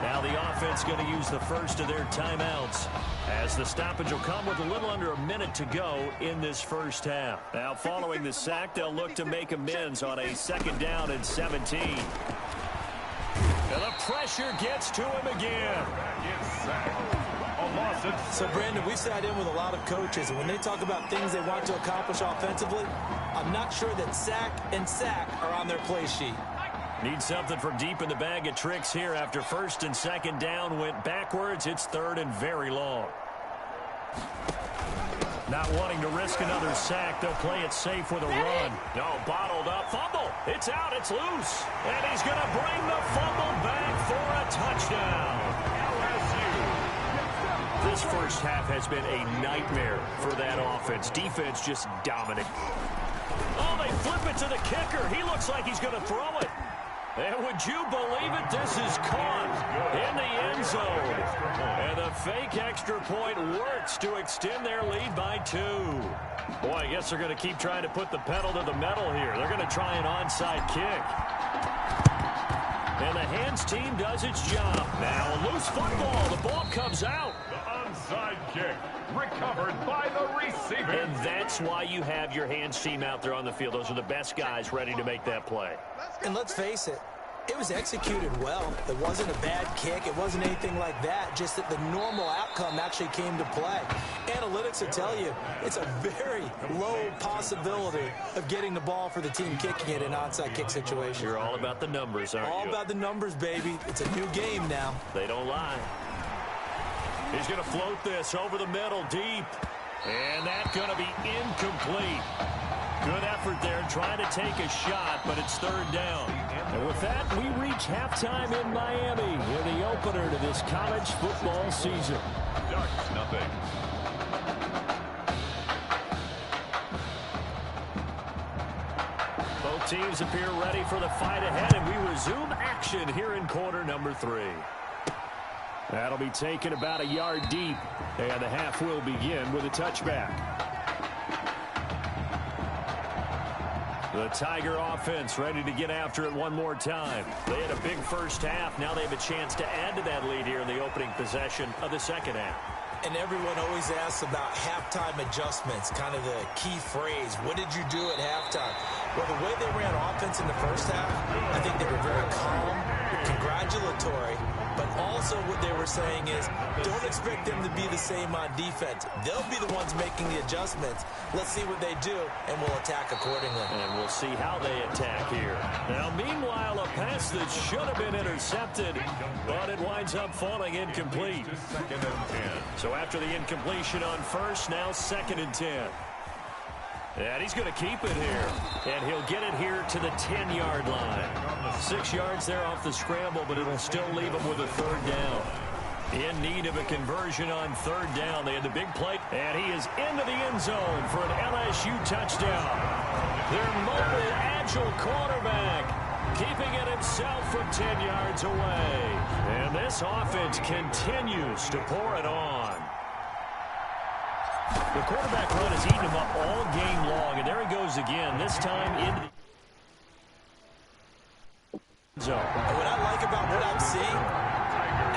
Now the offense going to use the first of their timeouts as the stoppage will come with a little under a minute to go in this first half. Now following the sack, they'll look to make amends on a 2nd down and 17. And the pressure gets to him again. So, Brandon, we sat in with a lot of coaches, and when they talk about things they want to accomplish offensively, I'm not sure that sack and sack are on their play sheet. Need something from deep in the bag of tricks here after 1st and 2nd down went backwards. It's 3rd and very long. Not wanting to risk another sack, they'll play it safe with a run. No, bottled up. Fumble. It's out. It's loose. And he's going to bring the fumble back for a touchdown. This first half has been a nightmare for that offense. Defense just dominant. Oh, they flip it to the kicker. He looks like he's going to throw it. And would you believe it? This is caught in the end zone. And the fake extra point works to extend their lead by 2. Boy, I guess they're going to keep trying to put the pedal to the metal here. They're going to try an onside kick. And the hands team does its job. Now a loose football. The ball comes out. The onside kick recovered by the receiver. And that's why you have your hands team out there on the field. Those are the best guys ready to make that play. And let's face it, it was executed well. It wasn't a bad kick. It wasn't anything like that. Just that the normal outcome actually came to play. Analytics will tell you it's a very low possibility of getting the ball for the team kicking it in an onside kick situation. You're all about the numbers, aren't you? All about the numbers, baby. It's a new game now. They don't lie. He's going to float this over the middle deep. And that's going to be incomplete. Good effort there trying to take a shot, but it's 3rd down. And with that, we reach halftime in Miami in the opener to this college football season. Ducks, nothing. Both teams appear ready for the fight ahead, and we resume action here in quarter number 3. That'll be taken about a yard deep, and the half will begin with a touchback. The Tiger offense ready to get after it one more time. They had a big first half. Now they have a chance to add to that lead here in the opening possession of the second half. And everyone always asks about halftime adjustments, kind of the key phrase. What did you do at halftime? Well, the way they ran offense in the first half, I think they were very calm, congratulatory, But also what they were saying is, don't expect them to be the same on defense. They'll be the ones making the adjustments. Let's see what they do, and we'll attack accordingly. And we'll see how they attack here. Now, meanwhile, a pass that should have been intercepted, but it winds up falling incomplete. So after the incompletion on first, now 2nd and 10. And he's going to keep it here. And he'll get it here to the 10-yard line. 6 yards there off the scramble, but it'll still leave him with a 3rd down. In need of a conversion on 3rd down. They had the big play. And he is into the end zone for an LSU touchdown. Their mobile, agile quarterback keeping it himself from 10 yards away. And this offense continues to pour it on. The quarterback run has eaten him up all game long, and there he goes again, this time into the zone. And what I like about what I'm seeing,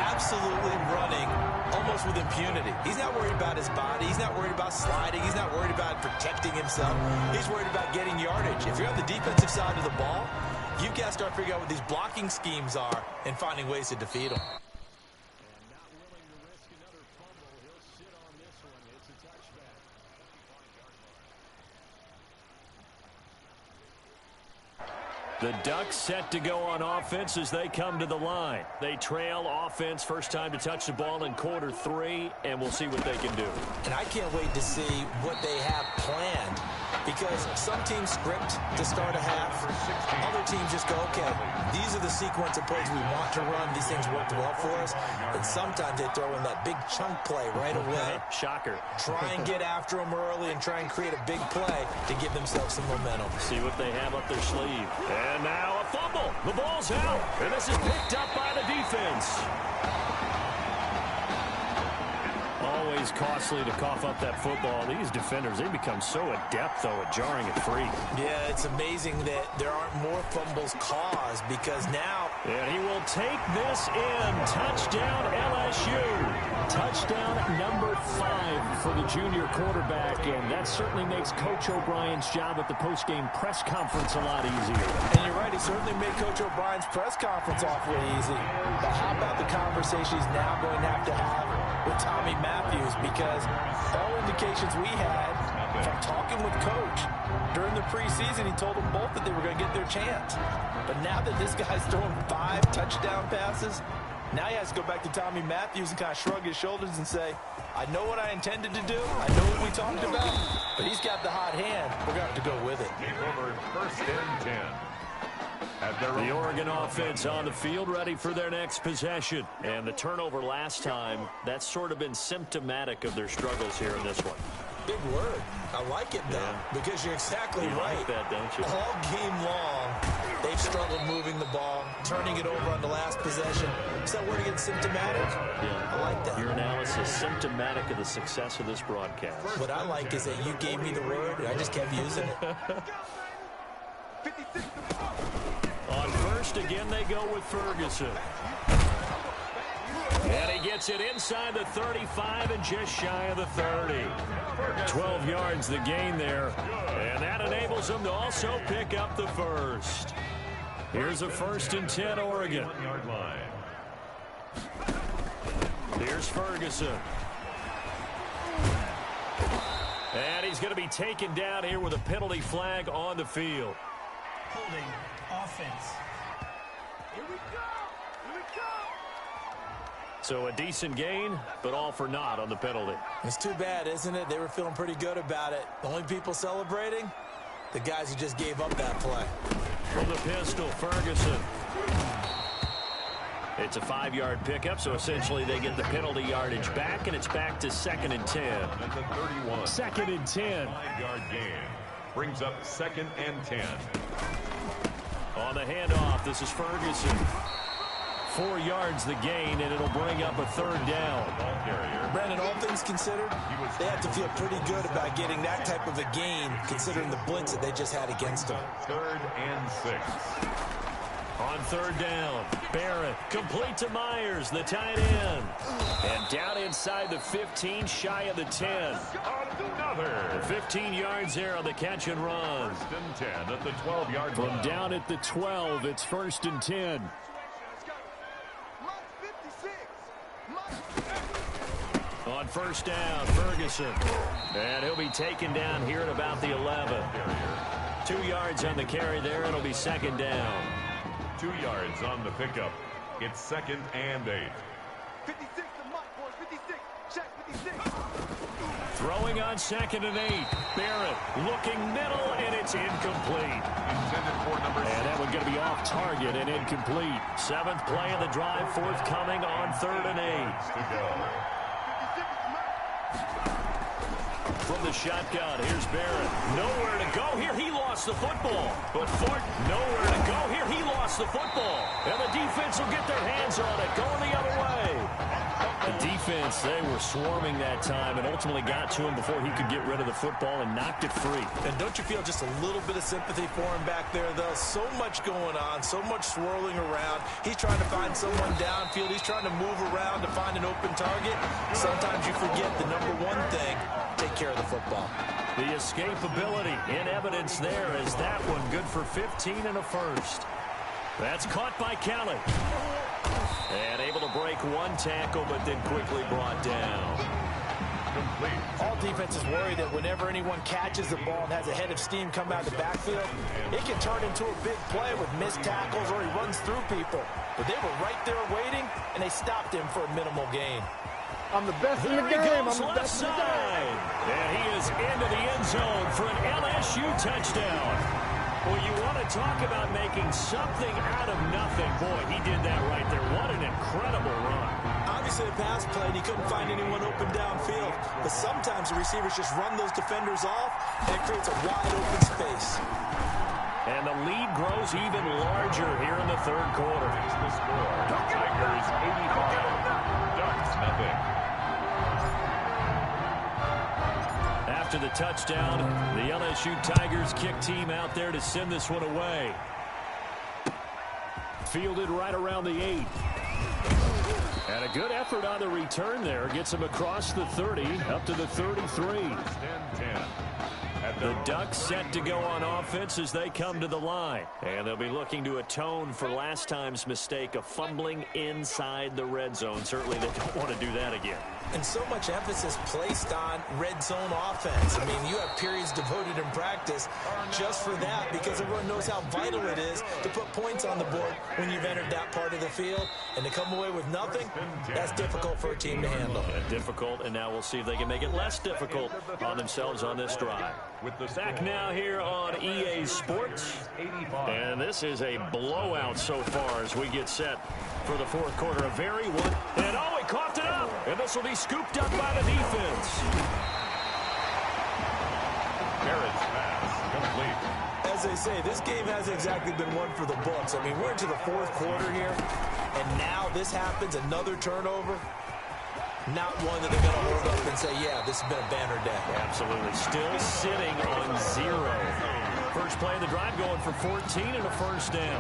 absolutely running almost with impunity. He's not worried about his body. He's not worried about sliding. He's not worried about protecting himself. He's worried about getting yardage. If you're on the defensive side of the ball, you've got to start figuring out what these blocking schemes are and finding ways to defeat them. The Ducks set to go on offense as they come to the line. They trail offense, first time to touch the ball in quarter 3, and we'll see what they can do. And I can't wait to see what they have planned, because some teams script to start a half. Other teams just go, okay, these are the sequence of plays we want to run. These things worked well for us. And sometimes they throw in that big chunk play right away. Shocker. Try and get after them early and try and create a big play to give themselves some momentum. See what they have up their sleeve. And now a fumble. The ball's out. And this is picked up by the defense. Always costly to cough up that football. These defenders, they become so adept, though, at jarring it free. Yeah, it's amazing that there aren't more fumbles caused, because now... And he will take this in. Touchdown, LSU. Touchdown number 5 for the junior quarterback, and that certainly makes Coach O'Brien's job at the postgame press conference a lot easier. And you're right, he certainly made Coach O'Brien's press conference awfully easy. But how about the conversation he's now going to have with Tommy Matthews? Because all indications we had from talking with Coach during the preseason, he told them both that they were going to get their chance. But now that this guy's throwing 5 touchdown passes, now he has to go back to Tommy Matthews and kind of shrug his shoulders and say, I know what I intended to do. I know what we talked about. But he's got the hot hand. We're going to have to go with it. Over 1st and 10. The Oregon offense on the field, ready for their next possession. And the turnover last time, that's sort of been symptomatic of their struggles here in this one. Big word. I like it, though, because you're exactly right. Like that, don't you? All game long, they've struggled moving the ball, turning it over on the last possession. Is that word again, symptomatic? Yeah. I like that. Your analysis, symptomatic of the success of this broadcast. What I like is that you gave me the word, and I just kept using it. On first, again, they go with Ferguson. And he gets it inside the 35 and just shy of the 30. 12 yards the gain there. And that enables them to also pick up the first. Here's a 1st and 10 Oregon. Here's Ferguson. And he's going to be taken down here with a penalty flag on the field. Holding offense. Here we go. Here we go. So a decent gain, but all for naught on the penalty. It's too bad, isn't it? They were feeling pretty good about it. The only people celebrating, the guys who just gave up that play. From the pistol, Ferguson. It's a 5-yard pickup, so essentially they get the penalty yardage back, and it's back to 2nd and 10. At the 31. 2nd and 10. 5-yard gain. Brings up 2nd and 10. On the handoff, this is Ferguson. 4 yards the gain, and it'll bring up a 3rd down. Brandon, all things considered, they have to feel pretty good about getting that type of a gain, considering the blitz that they just had against them. 3rd and 6. On 3rd down, Barrett complete to Myers, the tight end. And down inside the 15, shy of the 10. Another. 15 yards there on the catch and run. 1st and 10 at the 12-yard line. From down at the 12, it's 1st and 10. On first down, Ferguson. And he'll be taken down here at about the 11. 2 yards on the carry there. It'll be second down. 2 yards on the pickup. It's 2nd and 8. 56 to Mike, boys. 56. Check 56. Throwing on 2nd and 8. Barrett looking middle, and it's incomplete. Intended for number 6. And that one's going to be off target and incomplete. 7th play of the drive, forthcoming on 3rd and 8. To go. From the shotgun, here's Barrett. Nowhere to go here. He lost the football. But Fort, nowhere to go here. He lost the football. And the defense will get their hands on it, going the other way. The defense, they were swarming that time and ultimately got to him before he could get rid of the football and knocked it free. And don't you feel just a little bit of sympathy for him back there, though? So much going on, so much swirling around. He's trying to find someone downfield. He's trying to move around to find an open target. Sometimes you forget the number one thing, take care of the football. The escapability in evidence there is that one good for 15 and a first. That's caught by Kelly. And able to break one tackle, but then quickly brought down. Complete. All defenses worry that whenever anyone catches the ball and has a head of steam come out of the backfield, it can turn into a big play with missed tackles or he runs through people. But they were right there waiting, and they stopped him for a minimal gain. I'm the best in the game. I'm the best in the game. And he is into the end zone for an LSU touchdown. Well, you want to talk about making something out of nothing. Boy, he did that right there. What an incredible run. Obviously, a pass play, and he couldn't find anyone open downfield. But sometimes the receivers just run those defenders off, and it creates a wide open space. And the lead grows even larger here in the third quarter. The score, Tigers 85, Ducks nothing. After the touchdown, the LSU Tigers kick team out there to send this one away. Fielded right around the 8. And a good effort on the return there. Gets him across the 30, up to the 33. 10-10. The Ducks set to go on offense as they come to the line. And they'll be looking to atone for last time's mistake of fumbling inside the red zone. Certainly they don't want to do that again. And so much emphasis placed on red zone offense. I mean, you have periods devoted in practice just for that because everyone knows how vital it is to put points on the board when you've entered that part of the field. And to come away with nothing, that's difficult for a team to handle. Yeah, difficult, and now we'll see if they can make it less difficult on themselves on this drive. Back now here on EA Sports. And this is a blowout so far as we get set for the fourth quarter. A very one. And oh, he coughed it up. And this will be scooped up by the defense. Barrett's pass complete. As they say, this game hasn't exactly been one for the books. I mean, we're into the fourth quarter here, and now this happens, another turnover. Not one that they're going to hold up and say, yeah, this has been a banner day. Absolutely. Still sitting on 0. First play of the drive going for 14 and a first down.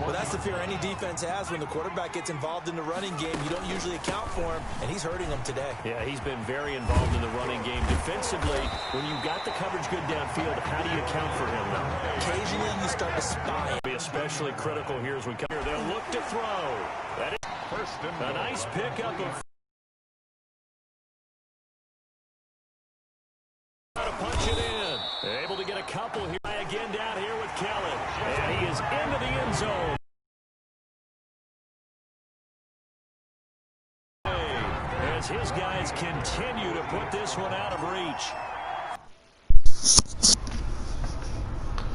Well, that's the fear any defense has when the quarterback gets involved in the running game. You don't usually account for him, and he's hurting them today. Yeah, he's been very involved in the running game. Defensively, when you've got the coverage good downfield, how do you account for him, though? Occasionally, you start to spy. Be especially critical here as we come here. They'll look to throw. That is a nice pickup of to punch it in. Able to get a couple here. Again down here with Kelly. And he is into the end zone. As his guys continue to put this one out of reach.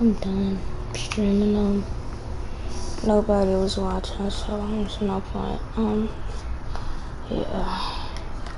I'm done streaming them. Nobody was watching, so there's no point. Yeah.